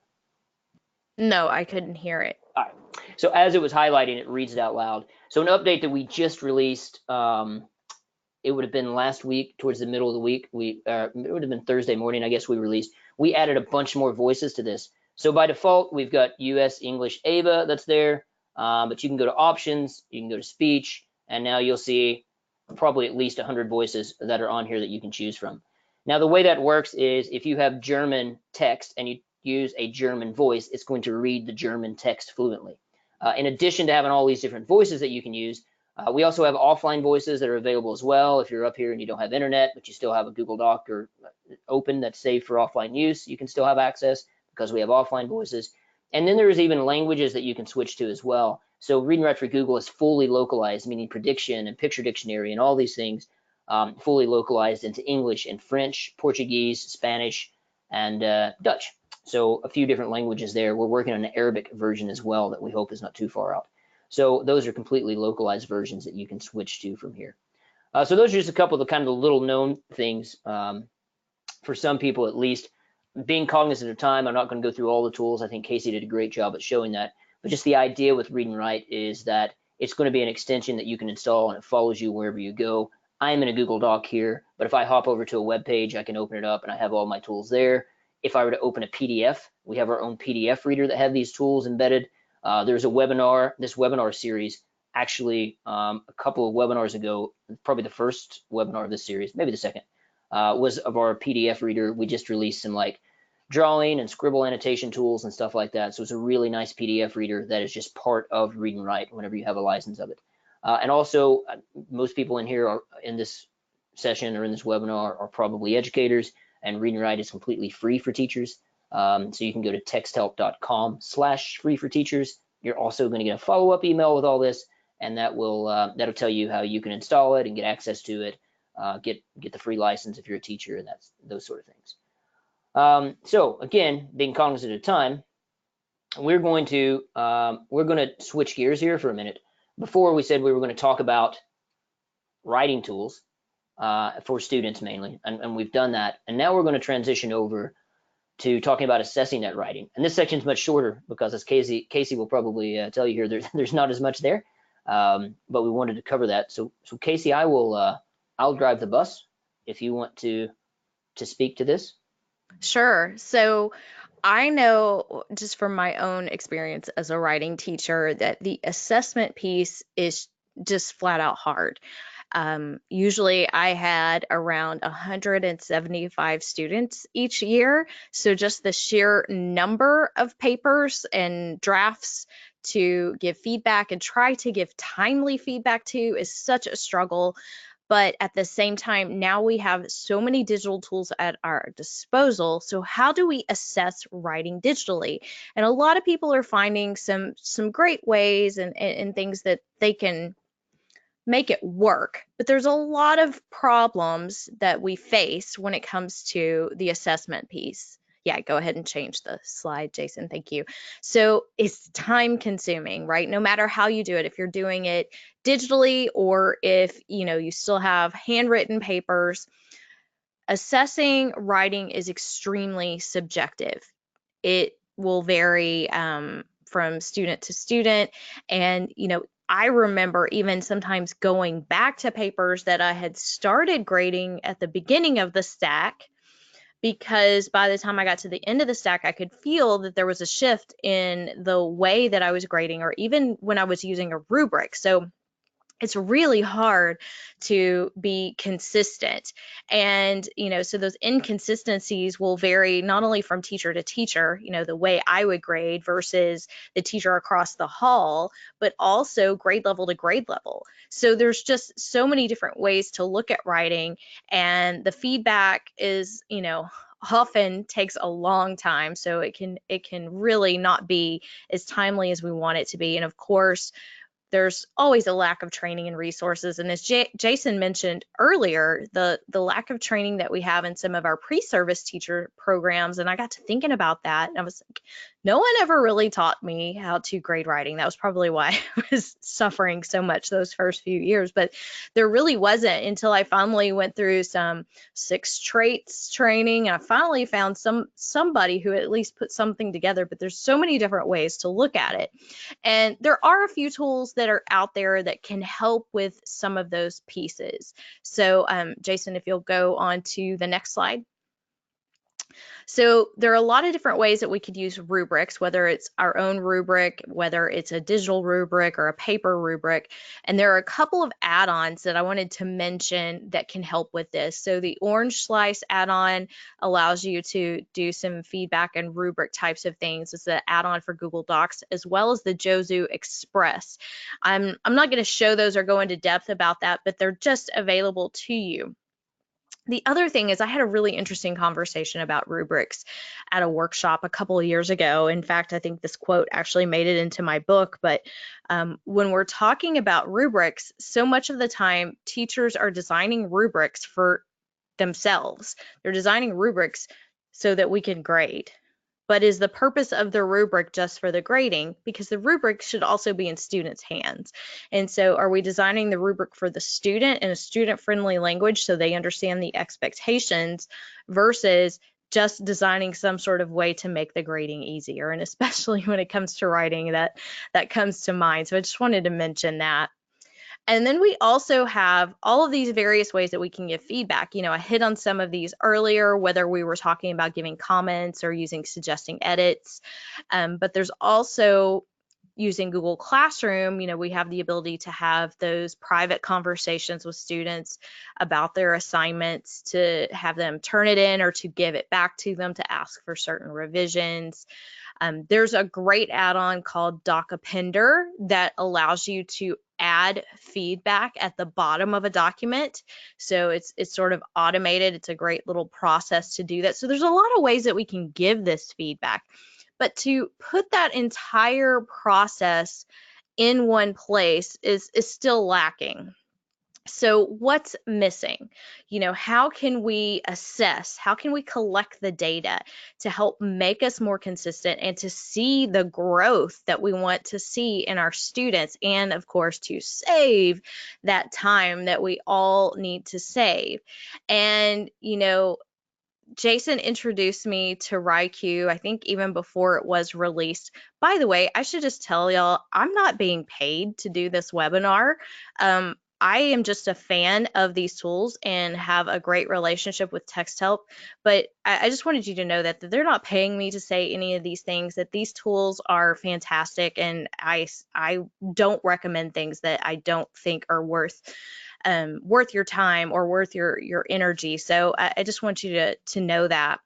No, I couldn't hear it. All right. So as it was highlighting, it reads it out loud. So an update that we just released, it would have been last week towards the middle of the week. It would have been Thursday morning, I guess we released. We added a bunch more voices to this. So by default, we've got US English AVA that's there, but you can go to options, you can go to speech, and now you'll see probably at least 100 voices that are on here that you can choose from. Now the way that works is if you have German text and you use a German voice, it's going to read the German text fluently. In addition to having all these different voices that you can use, we also have offline voices that are available as well. If you're up here and you don't have internet, but you still have a Google Doc or open that's saved for offline use, you can still have access because we have offline voices. And then there's even languages that you can switch to as well. So Read and Write for Google is fully localized, meaning prediction and picture dictionary and all these things fully localized into English and French, Portuguese, Spanish, and Dutch. So a few different languages there. We're working on an Arabic version as well that we hope is not too far out. So those are completely localized versions that you can switch to from here. So those are just a couple of the kind of the little known things for some people at least. Being cognizant of time, I'm not going to go through all the tools. I think Kasey did a great job at showing that. But just the idea with Read and Write is that it's going to be an extension that you can install and it follows you wherever you go. I'm in a Google Doc here, but if I hop over to a web page, I can open it up and I have all my tools there. If I were to open a PDF, we have our own PDF reader that have these tools embedded. There's a webinar, this webinar series, actually a couple of webinars ago, probably the first webinar of this series, maybe the second, was of our PDF reader. We just released some like drawing and scribble annotation tools and stuff like that. So it's a really nice PDF reader that is just part of Read and Write whenever you have a license of it. And also, most people in here are in this session or in this webinar are probably educators, and Read and Write is completely free for teachers. So you can go to texthelp.com/free for teachers. You're also going to get a follow-up email with all this, and that will that'll tell you how you can install it and get access to it, get the free license if you're a teacher, and that's those sort of things. So again, being cognizant of time, we're going to switch gears here for a minute. Before we said we were going to talk about writing tools for students mainly, and we've done that. And now we're going to transition over to talking about assessing that writing. And this section is much shorter because, as Kasey will probably tell you here, there's not as much there, but we wanted to cover that. So Kasey, I'll drive the bus if you want to speak to this. Sure. So I know just from my own experience as a writing teacher that the assessment piece is just flat out hard. Usually I had around 175 students each year. So just the sheer number of papers and drafts to give feedback and try to give timely feedback to is such a struggle. But at the same time, now we have so many digital tools at our disposal. So how do we assess writing digitally? And a lot of people are finding some great ways and things that they can make it work. But there's a lot of problems that we face when it comes to the assessment piece. Yeah, go ahead and change the slide, Jason. Thank you. So it's time consuming, right? No matter how you do it, if you're doing it digitally or if you still have handwritten papers, assessing writing is extremely subjective. It will vary from student to student. And, I remember even sometimes going back to papers that I had started grading at the beginning of the stack, because by the time I got to the end of the stack, I could feel that there was a shift in the way that I was grading, or even when I was using a rubric. So it's really hard to be consistent. And, so those inconsistencies will vary not only from teacher to teacher, the way I would grade versus the teacher across the hall, but also grade level to grade level. So there's just so many different ways to look at writing, and the feedback is, often takes a long time. So it can really not be as timely as we want it to be. And of course, there's always a lack of training and resources. And as Jason mentioned earlier, the lack of training that we have in some of our pre-service teacher programs, and I got to thinking about that, and I was like, no one ever really taught me how to grade writing. That was probably why I was suffering so much those first few years, but there really wasn't until I finally went through some 6 traits training. I finally found somebody who at least put something together, but there's so many different ways to look at it. And there are a few tools that are out there that can help with some of those pieces. So Jason, if you'll go on to the next slide. So there are a lot of different ways that we could use rubrics, whether it's our own rubric, whether it's a digital rubric or a paper rubric. And there are a couple of add-ons that I wanted to mention that can help with this. So the Orange Slice add-on allows you to do some feedback and rubric types of things. It's an add-on for Google Docs, as well as the Jozu Express. I'm not going to show those or go into depth about that, but they're just available to you. The other thing is I had a really interesting conversation about rubrics at a workshop a couple of years ago. In fact, I think this quote actually made it into my book. But when we're talking about rubrics, so much of the time teachers are designing rubrics for themselves. They're designing rubrics so that we can grade. But is the purpose of the rubric just for the grading? Because the rubric should also be in students' hands. And so are we designing the rubric for the student in a student-friendly language so they understand the expectations versus just designing some sort of way to make the grading easier? And especially when it comes to writing, that comes to mind. So I just wanted to mention that. And then we also have all of these various ways that we can give feedback. You know, I hit on some of these earlier, whether we were talking about giving comments or using suggesting edits. But there's also using Google Classroom, you know, we have the ability to have those private conversations with students about their assignments, to have them turn it in or to give it back to them to ask for certain revisions. There's a great add-on called Doc Appender that allows you to add feedback at the bottom of a document. So it's sort of automated. It's a great little process to do that. So there's a lot of ways that we can give this feedback. But to put that entire process in one place is still lacking. So what's missing? You know, how can we assess? How can we collect the data to help make us more consistent and to see the growth that we want to see in our students, and of course to save that time that we all need to save? And, you know, Jason introduced me to WriQ, I think even before it was released. By the way, I should just tell y'all, I'm not being paid to do this webinar. I am just a fan of these tools and have a great relationship with Texthelp, but I just wanted you to know that they're not paying me to say any of these things, that these tools are fantastic, and I don't recommend things that I don't think are worth your time or worth your energy. So I just want you to know that.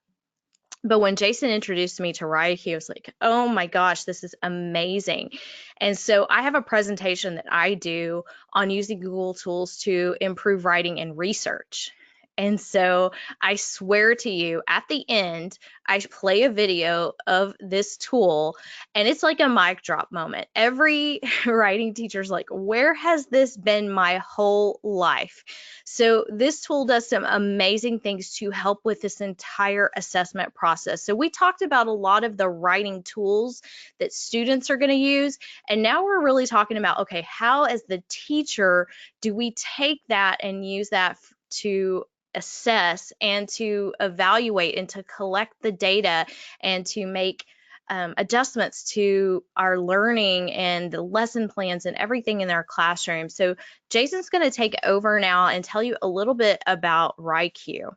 But when Jason introduced me to WriQ, I was like, oh my gosh, this is amazing. And so I have a presentation that I do on using Google tools to improve writing and research. And so I swear to you, at the end, I play a video of this tool, and it's like a mic drop moment. Every writing teacher's like, where has this been my whole life? So this tool does some amazing things to help with this entire assessment process. So we talked about a lot of the writing tools that students are going to use, and now we're really talking about, okay, how as the teacher do we take that and use that to assess and to evaluate and to collect the data and to make adjustments to our learning and the lesson plans and everything in our classroom. So Jason's going to take over now and tell you a little bit about WriQ.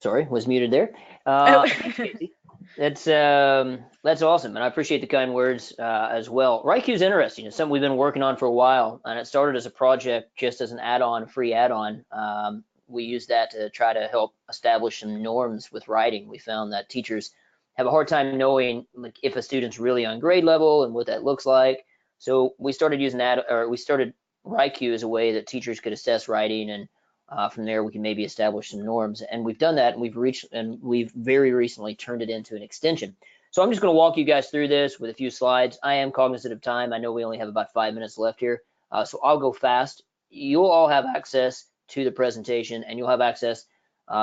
Sorry, was muted there. Thanks, Kasey. That's awesome, and I appreciate the kind words as well. WriQ is interesting. It's something we've been working on for a while, and it started as a project just as an add-on, free add-on. We use that to try to help establish some norms with writing. We found that teachers have a hard time knowing, like, if a student's really on grade level and what that looks like. So we started using that, or we started WriQ as a way that teachers could assess writing, and from there we can maybe establish some norms. And we've done that, and we've very recently turned it into an extension. So I'm just going to walk you guys through this with a few slides. I am cognizant of time. I know we only have about 5 minutes left here, so I'll go fast. You'll all have access to the presentation, and you'll have access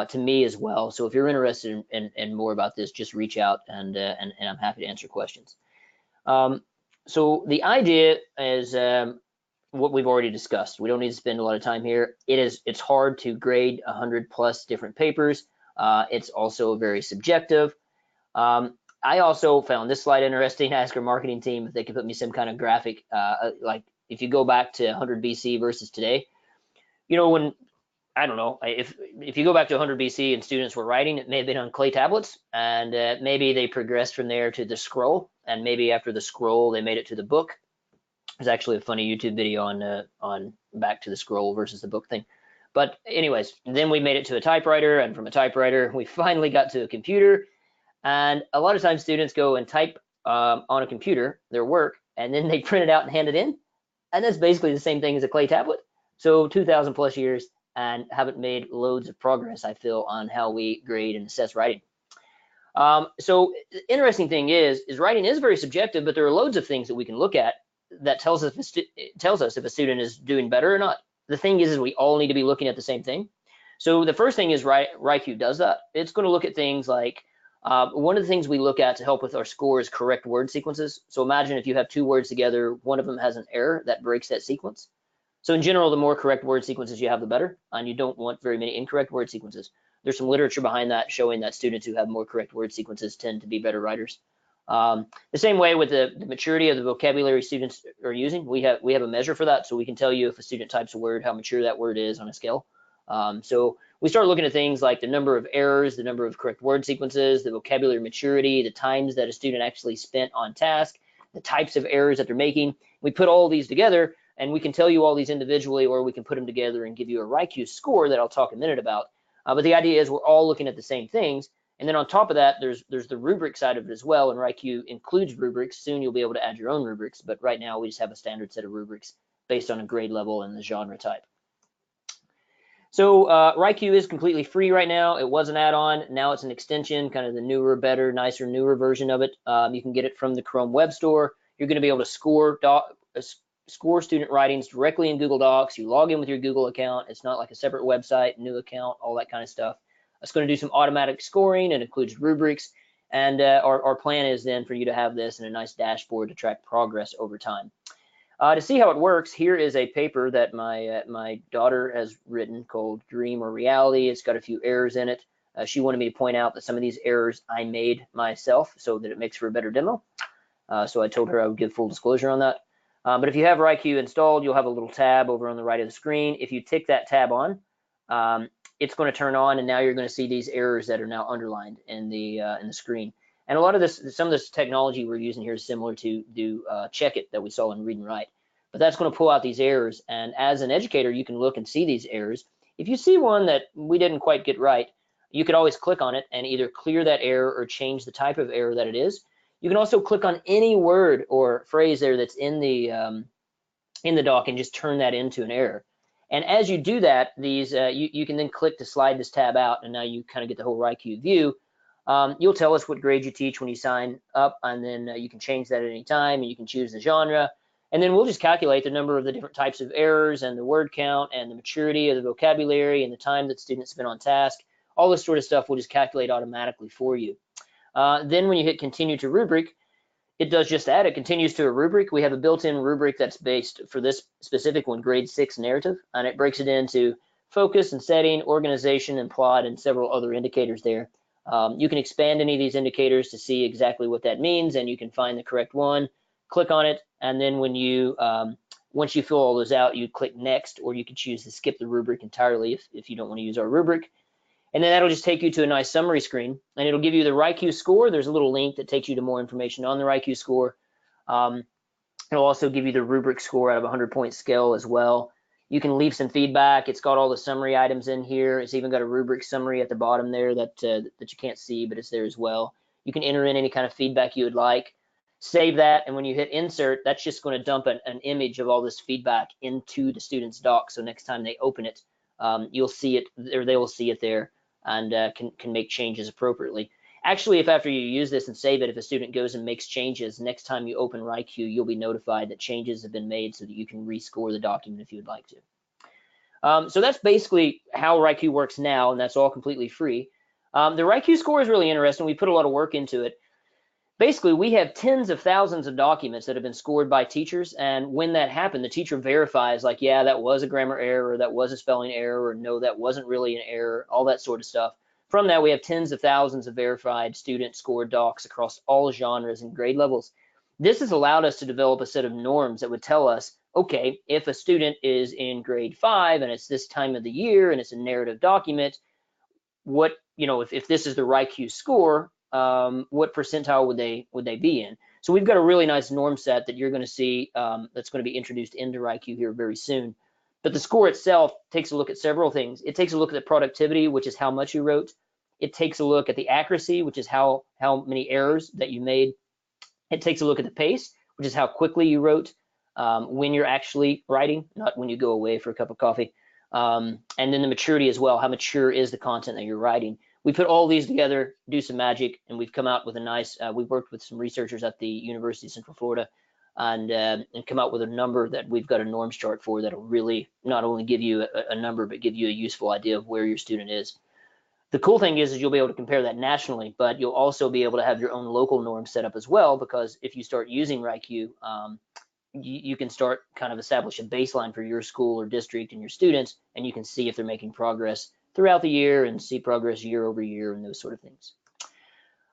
to me as well. So if you're interested in more about this, just reach out, and I'm happy to answer questions. So the idea is what we've already discussed. We don't need to spend a lot of time here. It's hard to grade 100+ different papers. It's also very subjective. I also found this slide interesting. I asked our marketing team if they could put me some kind of graphic, like if you go back to 100 BC versus today. You know, when, I don't know, if you go back to 100 BC and students were writing, it may have been on clay tablets, and maybe they progressed from there to the scroll, and maybe after the scroll they made it to the book. There's actually a funny YouTube video on back to the scroll versus the book thing. But anyways, then we made it to a typewriter, and from a typewriter we finally got to a computer. And a lot of times students go and type on a computer their work, and then they print it out and hand it in. And that's basically the same thing as a clay tablet. So 2,000+ years, and haven't made loads of progress, I feel, on how we grade and assess writing. So the interesting thing is writing is very subjective, but there are loads of things that we can look at that tells us if a student is doing better or not. The thing is we all need to be looking at the same thing. So the first thing is WriQ does that. It's going to look at things like, one of the things we look at to help with our score is correct word sequences. So imagine if you have two words together, one of them has an error that breaks that sequence. So in general, the more correct word sequences you have, the better, and you don't want very many incorrect word sequences. There's some literature behind that showing that students who have more correct word sequences tend to be better writers. The same way with the maturity of the vocabulary students are using, we have a measure for that, so we can tell you if a student types a word, how mature that word is on a scale. So we start looking at things like the number of errors, the number of correct word sequences, the vocabulary maturity, the times that a student actually spent on task, the types of errors that they're making. We put all these together, and we can tell you all these individually, or we can put them together and give you a WriQ score that I'll talk a minute about. But the idea is we're all looking at the same things. And then on top of that, there's the rubric side of it as well, and WriQ includes rubrics. Soon you'll be able to add your own rubrics, but right now we just have a standard set of rubrics based on a grade level and the genre type. So WriQ is completely free right now. It was an add-on. Now it's an extension, kind of the newer, better, nicer, newer version of it. You can get it from the Chrome Web Store. You're going to be able to score student writings directly in Google Docs. You log in with your Google account. It's not like a separate website, new account, all that kind of stuff. It's going to do some automatic scoring. It includes rubrics. And our plan is then for you to have this in a nice dashboard to track progress over time. To see how it works, here is a paper that my daughter has written called Dream or Reality. It's got a few errors in it. She wanted me to point out that some of these errors I made myself so that it makes for a better demo. So I told her I would give full disclosure on that. But if you have WriQ installed, you'll have a little tab over on the right of the screen. If you tick that tab on, it's going to turn on, and now you're going to see these errors that are now underlined in the screen. And a lot of this, some of this technology we're using here is similar to do Check It that we saw in Read and Write. But that's going to pull out these errors. And as an educator, you can look and see these errors. If you see one that we didn't quite get right, you could always click on it and either clear that error or change the type of error that it is. You can also click on any word or phrase there that's in the doc and just turn that into an error. And as you do that, these you can then click to slide this tab out, and now you kind of get the whole WriQ view. You'll tell us what grade you teach when you sign up, and then you can change that at any time, and you can choose the genre. And then we'll just calculate the number of the different types of errors and the word count and the maturity of the vocabulary and the time that students spend on task. All this sort of stuff we'll just calculate automatically for you. Then when you hit continue to rubric, it does just that. It continues to a rubric. We have a built-in rubric that's based for this specific one, grade 6 narrative, and it breaks it into focus and setting, organization and plot, and several other indicators there. You can expand any of these indicators to see exactly what that means, and you can find the correct one, click on it, and then when you once you fill all those out, you click next, or you can choose to skip the rubric entirely if you don't want to use our rubric. And then that'll just take you to a nice summary screen, and it'll give you the WriQ score. There's a little link that takes you to more information on the WriQ score. It'll also give you the rubric score out of a 100-point scale as well. You can leave some feedback. It's got all the summary items in here. It's even got a rubric summary at the bottom there that you can't see, but it's there as well. You can enter in any kind of feedback you would like. Save that, and when you hit insert, that's just going to dump an image of all this feedback into the student's doc. So next time they open it, you'll see it, or they will see it there, and can make changes appropriately. Actually, if after you use this and save it, if a student goes and makes changes, next time you open WriQ, you'll be notified that changes have been made so that you can rescore the document if you would like to. So that's basically how WriQ works now, and that's all completely free. The WriQ score is really interesting. We put a lot of work into it. Basically, we have tens of thousands of documents that have been scored by teachers, and when that happened, the teacher verifies, like, yeah, that was a grammar error, or that was a spelling error, or no, that wasn't really an error, all that sort of stuff. From that, we have tens of thousands of verified student-scored docs across all genres and grade levels. This has allowed us to develop a set of norms that would tell us, okay, if a student is in grade 5 and it's this time of the year and it's a narrative document, what, if this is the WriQ score, what percentile would they be in? So we've got a really nice norm set that you're going to see that's going to be introduced into WriQ here very soon. But the score itself takes a look at several things. It takes a look at the productivity, which is how much you wrote. It takes a look at the accuracy, which is how many errors that you made. It takes a look at the pace, which is how quickly you wrote when you're actually writing, not when you go away for a cup of coffee. And then the maturity as well. How mature is the content that you're writing? We put all these together, do some magic, and we've come out with a nice, we've worked with some researchers at the University of Central Florida and come out with a number that we've got a norms chart for that'll really not only give you a number, but give you a useful idea of where your student is. The cool thing is you'll be able to compare that nationally, but you'll also be able to have your own local norms set up as well, because if you start using WriQ, you can start kind of establish a baseline for your school or district and your students, and you can see if they're making progress throughout the year and see progress year over year and those sort of things.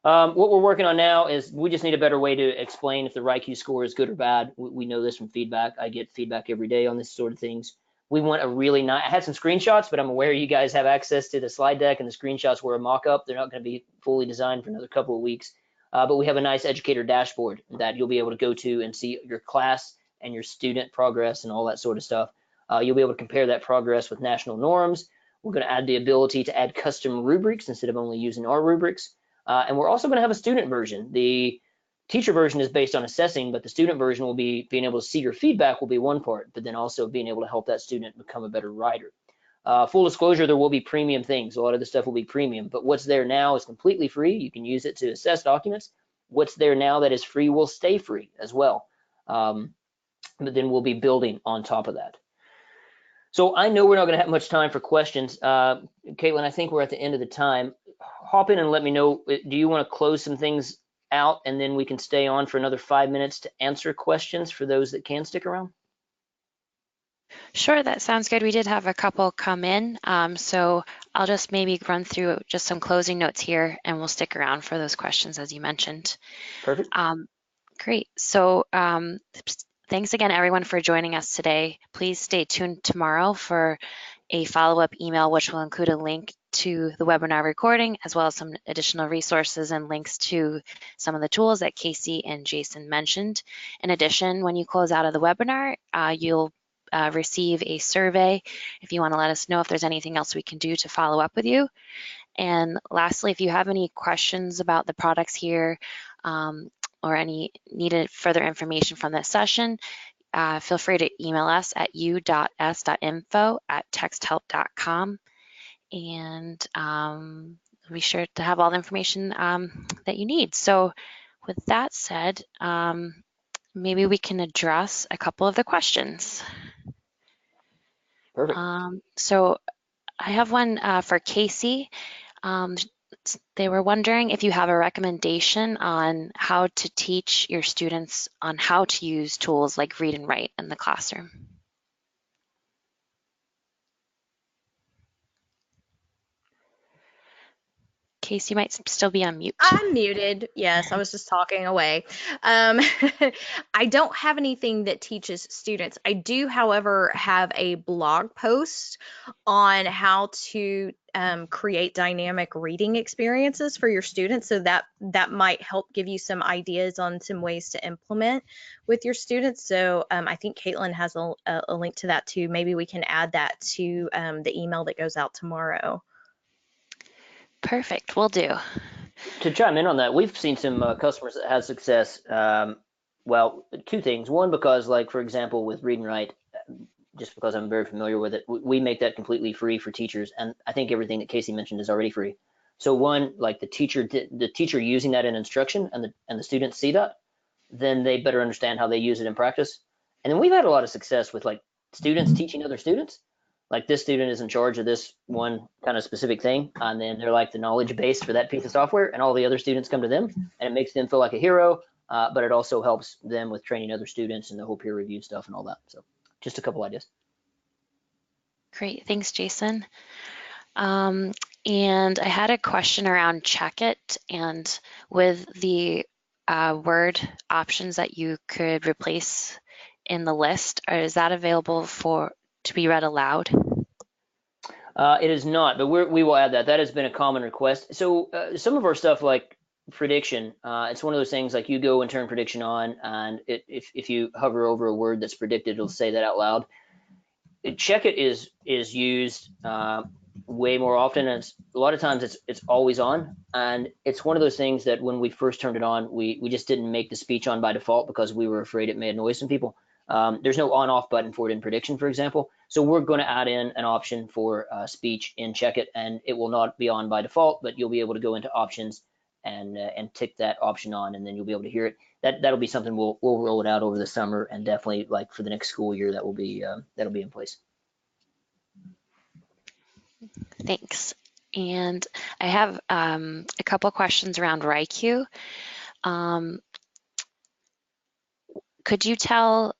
What we're working on now is we just need a better way to explain if the WriQ score is good or bad. We know this from feedback. I get feedback every day on this sort of things. We want a really nice, I had some screenshots, but I'm aware you guys have access to the slide deck, and the screenshots were a mock-up. They're not going to be fully designed for another couple of weeks. But we have a nice educator dashboard that you'll be able to go to and see your class and your student progress and all that sort of stuff. You'll be able to compare that progress with national norms. We're going to add the ability to add custom rubrics instead of only using our rubrics. And we're also going to have a student version. The teacher version is based on assessing, but the student version will be being able to see your feedback will be one part, but then also being able to help that student become a better writer. Full disclosure, there will be premium things. A lot of the stuff will be premium, but what's there now is completely free. You can use it to assess documents. What's there now that is free will stay free as well. But then we'll be building on top of that. So I know we're not going to have much time for questions. Caitlin, I think we're at the end of the time. Hop in and let me know, do you want to close some things out and then we can stay on for another 5 minutes to answer questions for those that can stick around? Sure, that sounds good. We did have a couple come in, so I'll just maybe run through just some closing notes here, and we'll stick around for those questions as you mentioned. Perfect. Great. So thanks again, everyone, for joining us today. Please stay tuned tomorrow for a follow-up email, which will include a link to the webinar recording, as well as some additional resources and links to some of the tools that Kasey and Jason mentioned. In addition, when you close out of the webinar, you'll receive a survey if you want to let us know if there's anything else we can do to follow up with you. And lastly, if you have any questions about the products here or any needed further information from this session, feel free to email us at u.s.info@texthelp.com, and be sure to have all the information that you need. So with that said, maybe we can address a couple of the questions. Perfect. So I have one for Kasey. They were wondering if you have a recommendation on how to teach your students on how to use tools like Read and Write in the classroom. Kasey, you might still be on mute. I'm muted. Yes, I was just talking away. I don't have anything that teaches students. I do, however, have a blog post on how to create dynamic reading experiences for your students. So that might help give you some ideas on some ways to implement with your students. So I think Caitlin has a link to that too. Maybe we can add that to the email that goes out tomorrow. Perfect, will do. To chime in on that, we've seen some customers that had success. Well, two things. One, because like, for example, with Read and Write, just because I'm very familiar with it, we make that completely free for teachers. And I think everything that Kasey mentioned is already free. So one, like the teacher using that in instruction, and the students see that, then they better understand how they use it in practice. And then we've had a lot of success with like students teaching other students. Like this student is in charge of this one kind of specific thing, and then they're like the knowledge base for that piece of software, and all the other students come to them, and it makes them feel like a hero, but it also helps them with training other students and the whole peer review stuff and all that. So just a couple ideas. Great, thanks, Jason. And I had a question around Check It, and with the word options that you could replace in the list, or is that available to be read aloud? It is not, but we will add that. That has been a common request. So some of our stuff like prediction, it's one of those things like you go and turn prediction on, and if you hover over a word that's predicted, it'll say that out loud. Check It is used way more often, and a lot of times it's always on, and it's one of those things that when we first turned it on, we just didn't make the speech on by default because we were afraid it made noise in people. There's no on-off button for it in prediction, for example. So we're going to add in an option for speech in Check It, and it will not be on by default, but you'll be able to go into options and tick that option on, and then you'll be able to hear it. That'll be something we'll roll it out over the summer, and definitely like for the next school year that'll be in place. Thanks. And I have a couple questions around WriQ. Could you tell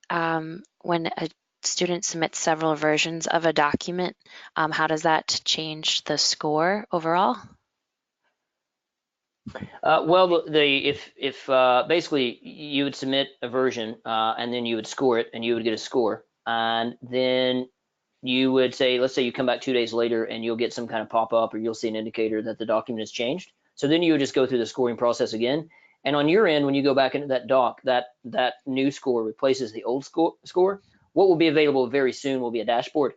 when a student submits several versions of a document, how does that change the score overall? Well, if basically you would submit a version and then you would score it and you would get a score, and then you would say, let's say you come back 2 days later and you'll get some kind of pop-up or you'll see an indicator that the document has changed. So then you would just go through the scoring process again. And on your end, when you go back into that doc, that new score replaces the old score. What will be available very soon will be a dashboard.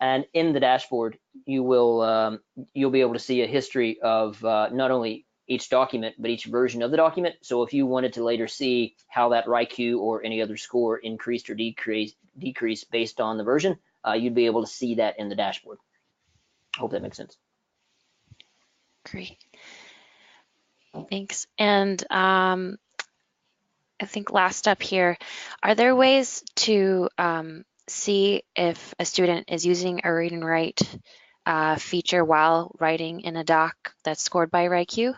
And in the dashboard, you'll be able to see a history of not only each document, but each version of the document. So if you wanted to later see how that WriQ or any other score increased or decreased based on the version, you'd be able to see that in the dashboard. Hope that makes sense. Great. Thanks. And I think last up here, are there ways to see if a student is using a Read and Write feature while writing in a doc that's scored by WriQ?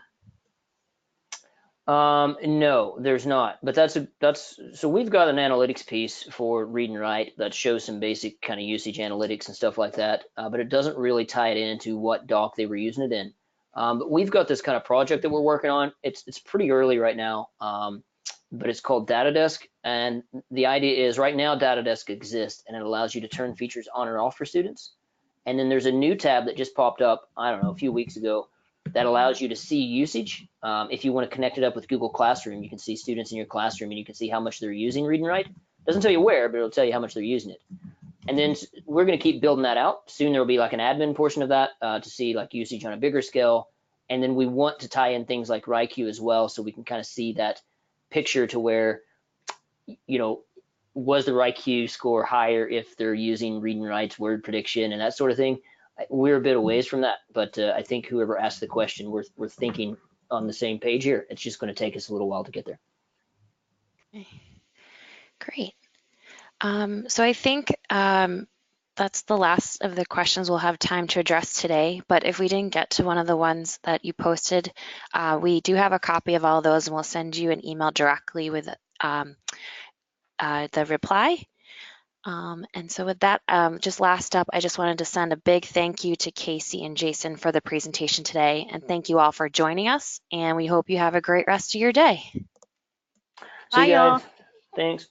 No, there's not. But so we've got an analytics piece for Read and Write that shows some basic kind of usage analytics and stuff like that. But it doesn't really tie it into what doc they were using it in. But we've got this kind of project that we're working on. It's pretty early right now, but it's called DataDesk. And the idea is right now DataDesk exists and it allows you to turn features on or off for students. And then there's a new tab that just popped up, I don't know, a few weeks ago, that allows you to see usage. If you want to connect it up with Google Classroom, you can see students in your classroom and you can see how much they're using Read and Write. Doesn't tell you where, but it'll tell you how much they're using it. And then we're going to keep building that out. Soon there will be like an admin portion of that to see like usage on a bigger scale. And then we want to tie in things like WriQ as well, so we can kind of see that picture to where, you know, was the WriQ score higher if they're using Read and Write's word prediction and that sort of thing. We're a bit away from that, but I think whoever asked the question, we're thinking on the same page here. It's just going to take us a little while to get there. Okay. Great. So I think that's the last of the questions we'll have time to address today. But if we didn't get to one of the ones that you posted, we do have a copy of all those, and we'll send you an email directly with the reply. And so with that, just last up, I just wanted to send a big thank you to Kasey and Jason for the presentation today. And thank you all for joining us. And we hope you have a great rest of your day. See you guys. Bye, y'all. Thanks.